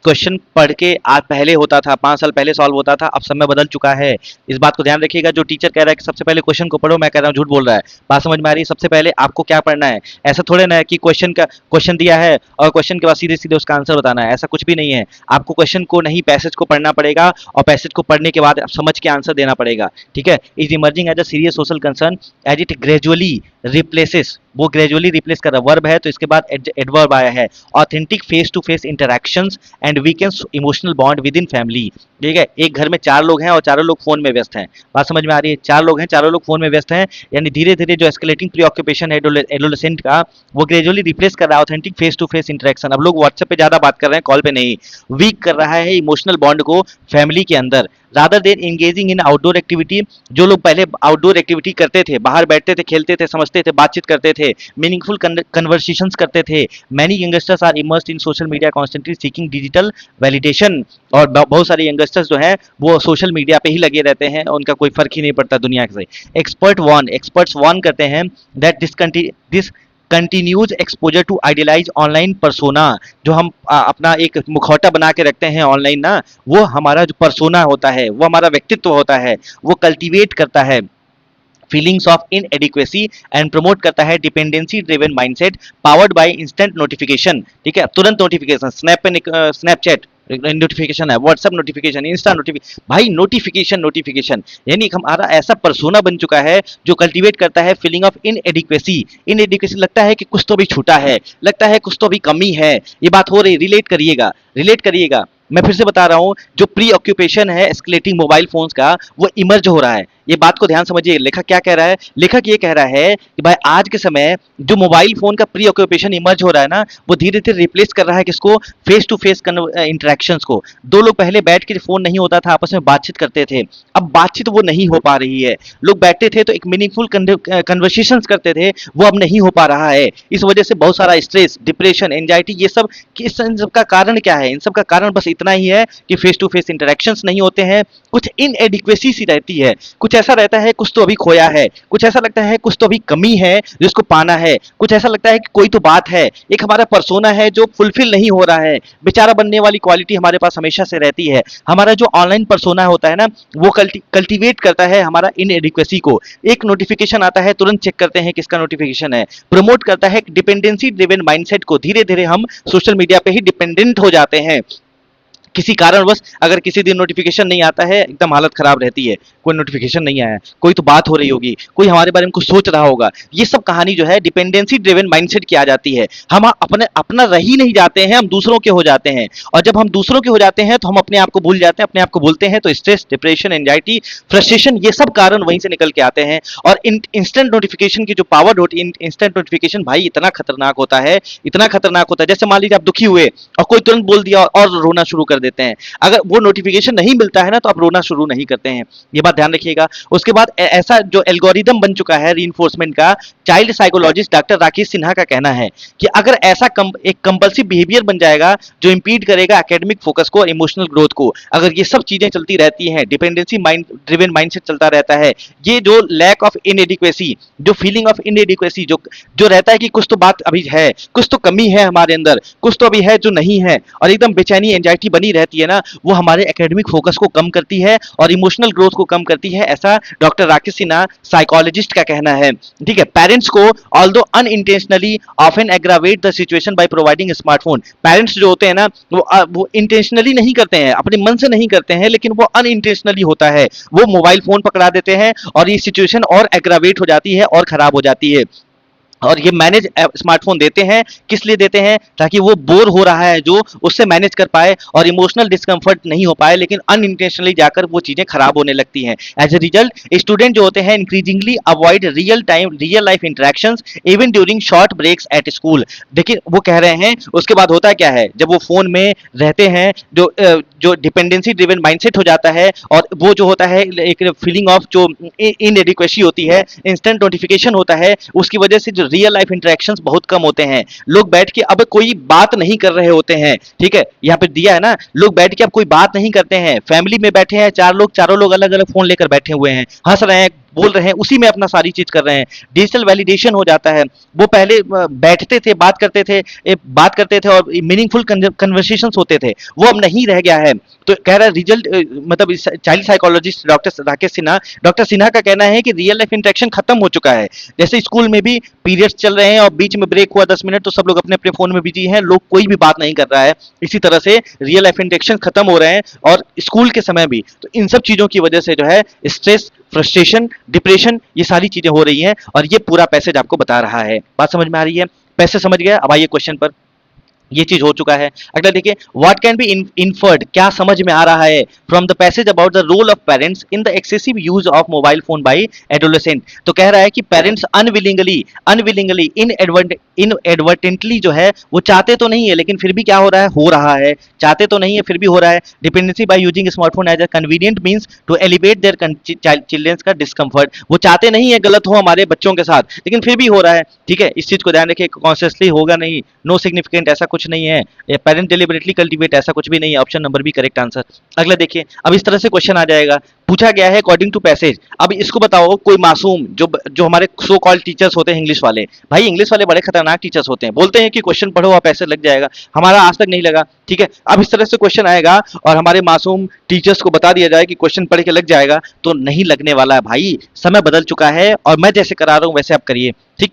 क्वेश्चन पढ़ के आज पहले होता था, 5 साल पहले सॉल्व होता था, अब समय बदल चुका है। इस बात को ध्यान रखिएगा। जो टीचर कह रहा है कि सबसे पहले क्वेश्चन को पढ़ो, मैं कह रहा हूँ झूठ बोल रहा है। बात समझ में आ रही है? सबसे पहले आपको क्या पढ़ना है। ऐसा थोड़े ना है कि क्वेश्चन दिया है और क्वेश्चन के बाद सीधे सीधे उसका आंसर बताना है, ऐसा कुछ भी नहीं है। आपको क्वेश्चन को नहीं, पैसेज को पढ़ना पड़ेगा, और पैसेज को पढ़ने के बाद समझ के आंसर देना पड़ेगा। ठीक है। Is emerging as a serious social concern as it gradually replaces, वो ग्रेजुअली रिप्लेस कर रहा है, वर्ब है तो इसके बाद एडवर्ब आया है। Authentic face to face interactions and weakens emotional bond with in family. ठीक है। एक घर में 4 लोग हैं और चारों लोग फोन में व्यस्त हैं। बात समझ में आ रही है? 4 लोग हैं, चारों लोग फोन में व्यस्त हैं, यानी धीरे धीरे जो एस्केलेटिंग प्री ऑक्यूपेशन है एडोलेसेंट का, वो ग्रेजुअली रिप्लेस कर रहा है authentic face to face interaction. अब लोग व्हाट्सएप पे ज्यादा बात कर रहे हैं, कॉल पे नहीं। वीक कर रहा है इमोशनल बॉन्ड को फैमिली के अंदर, rather than engaging in outdoor activity. जो लोग पहले आउटडोर एक्टिविटी करते थे, बाहर बैठते थे, खेलते थे, समझते थे, बातचीत करते थे, मीनिंगफुल कन्वर्सेशंस करते थे, many youngsters are immersed in social media constantly seeking digital validation. और बहुत सारे यंगस्टर्स जो हैं वो सोशल मीडिया पे ही लगे रहते हैं, उनका कोई फर्क ही नहीं पड़ता दुनिया से। एक्सपर्ट्स वार्न करते हैं that this continues exposure to idealise online persona. जो हम अपना एक मुखौटा बना के रखते हैं ऑनलाइन ना, वो हमारा जो परसोना होता है, वो हमारा व्यक्तित्व होता है, वो कल्टीवेट करता है feelings of inadequacy and promote करता है dependency driven mindset powered by instant notification. ठीक है। तुरंत नोटिफिकेशन, स्नैपचैट नोटिफिकेशन है, व्हाट्सएप नोटिफिकेशन, इंस्टा नोटिफिकेशन, भाई नोटिफिकेशन नोटिफिकेशन। यानी हमारा ऐसा पर्सोना बन चुका है जो कल्टीवेट करता है फीलिंग ऑफ इनएडिक्वेसी। लगता है कि कुछ तो भी छूटा है, लगता है कुछ तो भी कमी है। ये बात हो रही, रिलेट करिएगा। मैं फिर से बता रहा हूं, जो प्री ऑक्यूपेशन है एस्केलेटिंग मोबाइल फोन्स का, वो इमर्ज हो रहा है। ये बात को ध्यान समझिए। लेखक क्या कह रहा है? लेखक ये कह रहा है कि भाई आज के समय जो मोबाइल फोन का प्री ऑक्यूपेशन इमर्ज हो रहा है ना, वो धीरे धीरे रिप्लेस कर रहा है किसको? फेस टू फेस इंटरेक्शंस को। 2 लोग पहले बैठ के, फोन नहीं होता था, आपस में बातचीत करते थे, अब बातचीत वो नहीं हो पा रही है। लोग बैठते थे तो एक मीनिंगफुल कन्वर्सेशंस करते थे, वो अब नहीं हो पा रहा है। इस वजह से बहुत सारा स्ट्रेस, डिप्रेशन, एंजाइटी, ये सब, इन सब का कारण क्या है? इन सब का कारण बस इतना ही है कि फेस टू फेस इंटरेक्शंस नहीं होते हैं, कुछ इनएडिक्वेसी सी रहती है, कुछ ऐसा रहता है कुछ तो अभी खोया है, कुछ ऐसा लगता है कुछ तो अभी कमी है जिसको पाना है, कुछ ऐसा लगता है कि कोई तो बात है, एक हमारा पर्सोना है जो फुलफिल नहीं हो रहा है। बेचारा बनने वाली क्वालिटी हमारे पास हमेशा से रहती है। हमारा जो ऑनलाइन पर्सोना होता है ना, वो कल्टीवेट करता है हमारा इनएडिक्वेसी को। एक नोटिफिकेशन आता है, तुरंत चेक करते हैं किसका नोटिफिकेशन है। प्रमोट करता है डिपेंडेंसी ड्रिवन माइंडसेट को। धीरे धीरे हम सोशल मीडिया पे ही डिपेंडेंट हो जाते हैं। किसी कारणवश अगर किसी दिन नोटिफिकेशन नहीं आता है, एकदम हालत खराब रहती है। कोई नोटिफिकेशन नहीं आया, कोई तो बात हो रही होगी, कोई हमारे बारे में कुछ सोच रहा होगा। ये सब कहानी जो है डिपेंडेंसी ड्रिवन माइंडसेट की आ जाती है। हम अपने अपना रह ही नहीं जाते हैं, हम दूसरों के हो जाते हैं। और जब हम दूसरों के हो जाते हैं तो हम अपने आप को भूल जाते हैं, अपने आप को भूलते हैं, तो स्ट्रेस, डिप्रेशन, एंजाइटी, फ्रस्ट्रेशन, ये सब कारण वहीं से निकल के आते हैं। और इंस्टेंट नोटिफिकेशन की जो पावर होती है, इंस्टेंट नोटिफिकेशन भाई इतना खतरनाक होता है, इतना खतरनाक होता है। जैसे मान लीजिए आप दुखी हुए और कोई तुरंत बोल दिया और रोना शुरू कर देते हैं। अगर वो नोटिफिकेशन नहीं मिलता है ना, तो आप रोना शुरू नहीं करते हैं। ये बात ध्यान रखिएगा। उसके बाद ऐसा जो एल्गोरिदम बन चुका है रीइंफोर्समेंट का, child psychologist doctor Rakesh Sinha का कहना है कि अगर ऐसा एक कंपल्सिव बिहेवियर बन जाएगा जो इंपीड करेगा एकेडमिक फोकस को, इमोशनल ग्रोथ को, अगर ये सब चीजें चलती रहती हैं, डिपेंडेंसी माइंड ड्रिवन माइंडसेट चलता रहता है, ये जो लैक ऑफ इनएडिक्वेसी, जो फीलिंग ऑफ इनएडिक्वेसी जो जो रहता है कि कुछ तो बात अभी है, कुछ तो कमी है हमारे अंदर, कुछ तो अभी है जो नहीं है, और एकदम बेचैनी, एंजाइटी बनी रहती है ना, वो हमारे एकेडमिक फोकस को कम करती है और इमोशनल ग्रोथ को कम करती है। ऐसा डॉक्टर राकेश सिन्हा साइकोलॉजिस्ट का कहना है। ठीक है। पेरेंट्स को although unintentionally often aggravate the situation by providing smartphone. Parents जो होते हैं ना, वो इंटेंशनली नहीं करते हैं, अपने मन से नहीं करते हैं, लेकिन वो अनइंटेंशनली होता है। वो मोबाइल फोन पकड़ा देते हैं और ये सिचुएशन और एग्रावेट हो जाती है और खराब हो जाती है। और ये मैनेज स्मार्टफोन देते हैं, किस लिए देते हैं? ताकि वो बोर हो रहा है जो, उससे मैनेज कर पाए और इमोशनल डिस्कम्फर्ट नहीं हो पाए, लेकिन अनइंटेंशनली जाकर वो चीजें खराब होने लगती हैं। एज ए रिजल्ट स्टूडेंट जो होते हैं increasingly avoid real life interactions even during short breaks at school. देखिए वो कह रहे हैं, उसके बाद होता क्या है, जब वो फोन में रहते हैं, जो डिपेंडेंसी ड्रिवन माइंडसेट हो जाता है, और वो जो होता है एक फीलिंग ऑफ जो इनएडिक्वेसी होती है, इंस्टेंट नोटिफिकेशन होता है, उसकी वजह से जो रियल लाइफ इंटरेक्शंस बहुत कम होते हैं। लोग बैठ के अब कोई बात नहीं कर रहे होते हैं। ठीक है। यहाँ पे दिया है ना, लोग बैठ के अब कोई बात नहीं करते हैं। फैमिली में बैठे हैं 4 लोग, चारों लोग अलग अलग फोन लेकर बैठे हुए हैं, हंस रहे हैं, बोल रहे हैं उसी में अपना सारी चीज कर रहे हैं। डिजिटल वैलिडेशन हो जाता है। वो पहले बैठते थे, बात करते थे और मीनिंगफुल कन्वर्सेशंस होते थे, वो अब नहीं रह गया है। तो कह रहा है रिजल्ट, मतलब child psychologist doctor Rakesh Sinha, doctor Sinha का कहना है कि रियल लाइफ इंटरेक्शन खत्म हो चुका है। जैसे स्कूल में भी पीरियड्स चल रहे हैं और बीच में ब्रेक हुआ 10 मिनट, तो सब लोग अपने अपने फोन में बिजी हैं, लोग कोई भी बात नहीं कर रहा है। इसी तरह से रियल लाइफ इंटरेक्शन खत्म हो रहे हैं और स्कूल के समय भी। तो इन सब चीजों की वजह से जो है स्ट्रेस, फ्रस्ट्रेशन, डिप्रेशन, ये सारी चीजें हो रही हैं और ये पूरा पैसेज आपको बता रहा है। बात समझ में आ रही है? पैसे समझ गए? अब आइए क्वेश्चन पर। ये चीज हो चुका है। अगला देखिए, व्हाट कैन बी इन्फर्ड, क्या समझ में आ रहा है from the passage about the role of parents in the excessive use of mobile phone by adolescent. तो कह रहा है कि पेरेंट्स अनविलिंगली अनविलिंगली इनएडवर्टेंटली जो है वो चाहते तो नहीं है लेकिन फिर भी क्या हो रहा है, चाहते तो नहीं है फिर भी हो रहा है। Dependency by using smartphone as a convenient means to elevate their children's का डिस्कम्फर्ट। वो चाहते नहीं है गलत हो हमारे बच्चों के साथ, लेकिन फिर भी हो रहा है। ठीक है, इस चीज को ध्यान रखिए, कॉन्शियसली होगा नहीं, नो सिग्निफिकेंट ऐसा कुछ नहीं है, पेरेंट डिलिबरेटली कल्टीवेट ऐसा कुछ भी नहीं है। Option number B correct answer. अगला देखिए, अब इस तरह से क्वेश्चन आ जाएगा, पूछा गया है अकॉर्डिंग टू पैसेज। अब इसको बताओ, कोई मासूम जो जो हमारे सो कॉल्ड टीचर्स होते हैं इंग्लिश वाले, भाई इंग्लिश वाले बड़े खतरनाक टीचर्स होते हैं, बोलते हैं कि क्वेश्चन पढ़ो आप ऐसे लग जाएगा, हमारा आज तक नहीं लगा। ठीक है, अब इस तरह से क्वेश्चन आएगा और हमारे मासूम टीचर्स को बता दिया जाए कि क्वेश्चन पढ़ के लग जाएगा, तो नहीं लगने वाला है भाई। समय बदल चुका है और मैं जैसे करा रहा हूं वैसे आप करिए। ठीक,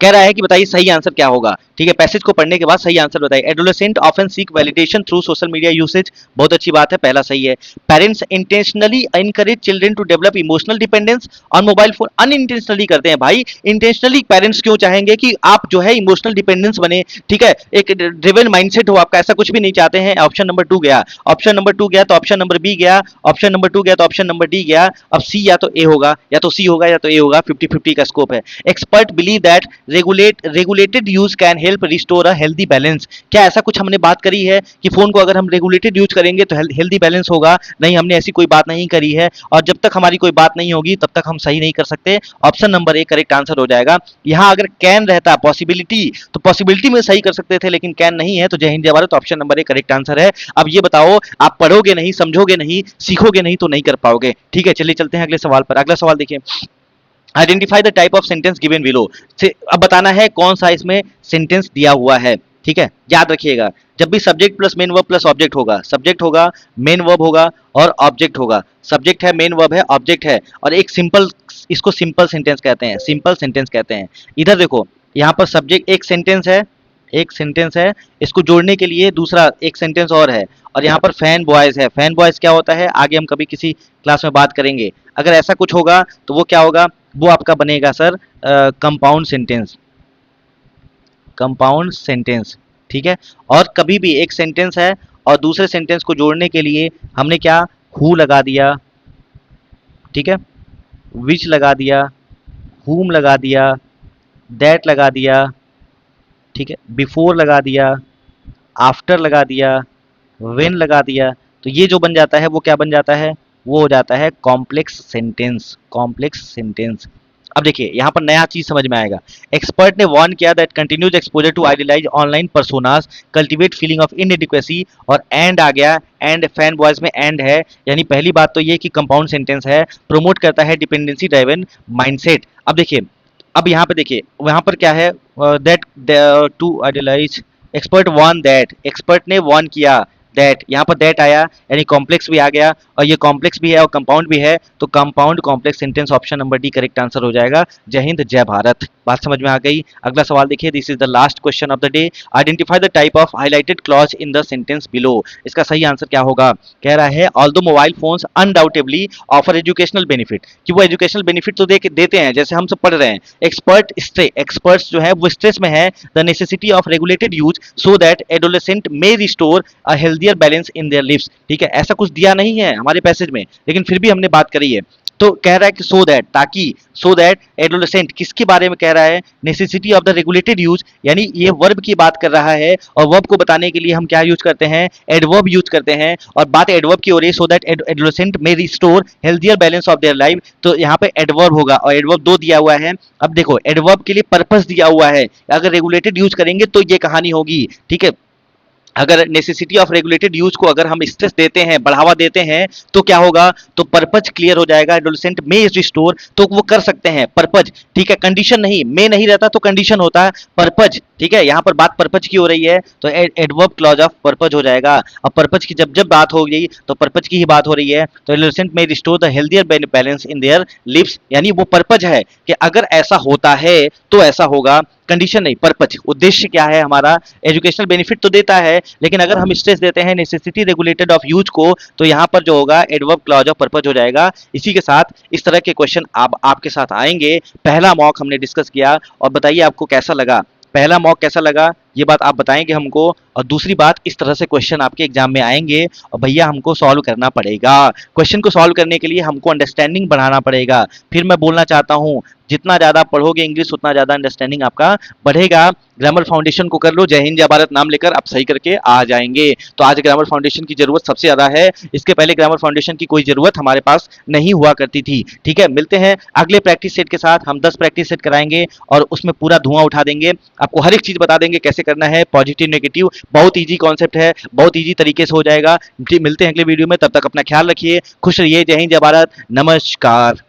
कह रहा है कि बताइए सही आंसर क्या होगा। ठीक है, पैसेज को पढ़ने के बाद सही आंसर बताइए। Adolescent often seek validation through social media usage, बहुत अच्छी बात है, पहला सही है। Parents intentionally encourage children to develop emotional dependence on mobile phone, unintentionally करते हैं भाई। इंटेंशनली पेरेंट्स क्यों चाहेंगे कि आप जो है इमोशनल डिपेंडेंस बने, ठीक है, एक ड्रिवन माइंडसेट हो आपका, ऐसा कुछ भी नहीं चाहते हैं। ऑप्शन नंबर 2 गया, ऑप्शन नंबर 2 गया तो ऑप्शन नंबर बी गया, ऑप्शन नंबर 2 गया तो ऑप्शन नंबर डी गया। अब सी या तो ए होगा या तो सी होगा या तो ए होगा, 50-50 का स्कोप है। Expert believe that regulated use can help restore a healthy balance. क्या ऐसा कुछ हमने बात करी है कि फोन को अगर हम रेगुलेटेड यूज करेंगे तो हेल्दी बैलेंस होगा? नहीं, हमने ऐसी कोई बात नहीं करी है और जब तक हमारी कोई बात नहीं होगी तब तक हम सही नहीं कर सकते। Option number A correct answer हो जाएगा। यहां अगर कैन रहता पॉसिबिलिटी तो पॉसिबिलिटी में सही कर सकते थे, लेकिन कैन नहीं है तो जय हिंद जय Bharat, option number A correct answer है। अब ये बताओ, आप पढ़ोगे नहीं, समझोगे नहीं, सीखोगे नहीं तो नहीं कर पाओगे। ठीक है, चलिए चलते हैं अगले सवाल पर। अगला सवाल देखिए, identify the type of sentence given below. अब बताना है कौन सा इसमें सेंटेंस दिया हुआ है। ठीक है, याद रखिएगा, जब भी subject plus main verb plus object होगा, सब्जेक्ट होगा, मेन वर्ब होगा और ऑब्जेक्ट होगा। सब्जेक्ट है, मेन वर्ब है, ऑब्जेक्ट है और एक सिंपल, इसको सिंपल सेंटेंस कहते हैं, सिंपल सेंटेंस कहते हैं। इधर देखो, यहाँ पर सब्जेक्ट एक सेंटेंस है, एक सेंटेंस है, इसको जोड़ने के लिए दूसरा एक सेंटेंस और है, और यहाँ पर फैन बॉयज है। फैन बॉयज क्या होता है आगे हम कभी किसी क्लास में बात करेंगे। अगर ऐसा कुछ होगा तो वो क्या होगा, वो आपका बनेगा sir compound sentence, compound sentence. ठीक है, और कभी भी एक सेंटेंस है और दूसरे सेंटेंस को जोड़ने के लिए हमने क्या, हु लगा दिया, ठीक है, विच लगा दिया, हुम लगा दिया, दैट लगा दिया, ठीक है, बिफोर लगा दिया, आफ्टर लगा दिया, व्हेन लगा दिया, तो ये जो बन जाता है वो क्या बन जाता है, वो हो जाता है कॉम्प्लेक्स सेंटेंस, कॉम्प्लेक्स सेंटेंस। अब देखिए यहाँ पर नया चीज समझ में आएगा। एक्सपर्ट ने वार्न किया that continues exposure to idealise online personas cultivate feeling of inadequacy, और एंड आ गया, एंड फैन बॉयज में एंड है, यानी पहली बात तो ये कि कंपाउंड सेंटेंस है, प्रोमोट करता है डिपेंडेंसी ड्राइवन माइंडसेट। अब देखिए, अब यहाँ पे देखिए, वहां पर क्या है, that to idealise, expert warn that, expert ने वार्न किया दैट, यहाँ पर दैट आया यानी कॉम्प्लेक्स भी आ गया, और ये कॉम्प्लेक्स भी है और कंपाउंड भी है, तो compound complex sentence, option number D correct answer हो जाएगा। जय हिंद जय भारत, बात समझ में आ गई। अगला सवाल देखिए, this is the last question of the day. Identify the type of highlighted clause in the sentence below. इसका सही आंसर क्या होगा, कह रहा है although mobile phones undoubtedly offer educational benefit, कि वो एजुकेशनल बेनिफिट तो देते हैं, जैसे हम सब पढ़ रहे हैं। एक्सपर्ट्स जो है वो स्ट्रेस में है the necessity of regulated use so that adolescent may restore a healthier balance in their lives. ठीक है, ऐसा कुछ दिया नहीं है हमारे पैसेज में, लेकिन फिर भी हमने बात करी है। तो कह रहा है कि सो दैट, ताकि, सो दैट एडोलेसेंट किसके बारे में कह रहा है, necessity of the regulated use, यानी ये वर्ब की बात कर रहा है, और वर्ब को बताने के लिए हम क्या यूज करते हैं, एडवर्ब यूज करते हैं, और बात एडवर्ब की हो रही है, सो दैट एडोलेसेंट में restore healthier balance of their life, तो यहाँ पे एडवर्ब होगा, और एडवर्ब 2 दिया हुआ है। अब देखो, एडवर्ब के लिए पर्पस दिया हुआ है, अगर रेगुलेटेड यूज करेंगे तो ये कहानी होगी। ठीक है, अगर नेसेसिटी ऑफ रेगुलेटेड यूज को अगर हम स्ट्रेस देते हैं, बढ़ावा देते हैं, तो क्या होगा, तो पर्पज क्लियर हो जाएगा। एडोलेसेंट में रिस्टोर, तो वो कर सकते हैं पर्पज, ठीक है, कंडीशन नहीं, में नहीं रहता तो कंडीशन होता है पर्पज, ठीक है, यहाँ पर बात पर्पज की हो रही है तो एडवर्ब क्लॉज ऑफ पर्पज हो जाएगा। अब पर्पज की जब जब बात हो गई तो पर्पज की ही बात हो रही है, तो एडोलेसेंट में restore the healthier balance in their lives, यानी वो पर्पज है कि अगर ऐसा होता है तो ऐसा होगा, कंडीशन नहीं, पर्पज, उद्देश्य क्या है हमारा, एजुकेशनल बेनिफिट तो देता है, लेकिन अगर हम स्ट्रेस देते हैं नेसेसिटी रेगुलेटेड ऑफ यूज को, तो यहाँ पर जो होगा एडवर्ब क्लॉज ऑफ पर्पज हो जाएगा। इसी के साथ इस तरह के क्वेश्चन आपके साथ आएंगे। पहला मॉक हमने डिस्कस किया, और बताइए आपको कैसा लगा, पहला मॉक कैसा लगा, ये बात आप बताएंगे हमको। और दूसरी बात, इस तरह से क्वेश्चन आपके एग्जाम में आएंगे और भैया हमको सॉल्व करना पड़ेगा। क्वेश्चन को सॉल्व करने के लिए हमको अंडरस्टैंडिंग बढ़ाना पड़ेगा। फिर मैं बोलना चाहता हूँ, जितना ज्यादा पढ़ोगे इंग्लिश उतना ज्यादा अंडरस्टैंडिंग आपका बढ़ेगा। ग्रामर फाउंडेशन को कर लो, जय हिंद जय भारत नाम लेकर आप सही करके आ जाएंगे। तो आज ग्रामर फाउंडेशन की जरूरत सबसे ज्यादा है, इसके पहले ग्रामर फाउंडेशन की कोई जरूरत हमारे पास नहीं हुआ करती थी। ठीक है, मिलते हैं अगले प्रैक्टिस सेट के साथ। हम 10 प्रैक्टिस सेट कराएंगे और उसमें पूरा धुआं उठा देंगे, आपको हर एक चीज बता देंगे कैसे करना है, पॉजिटिव नेगेटिव, बहुत ईजी कॉन्सेप्ट है, बहुत ईजी तरीके से हो जाएगा। मिलते हैं अगले वीडियो में, तब तक अपना ख्याल रखिए, खुश रहिए, जय हिंद जय भारत, नमस्कार।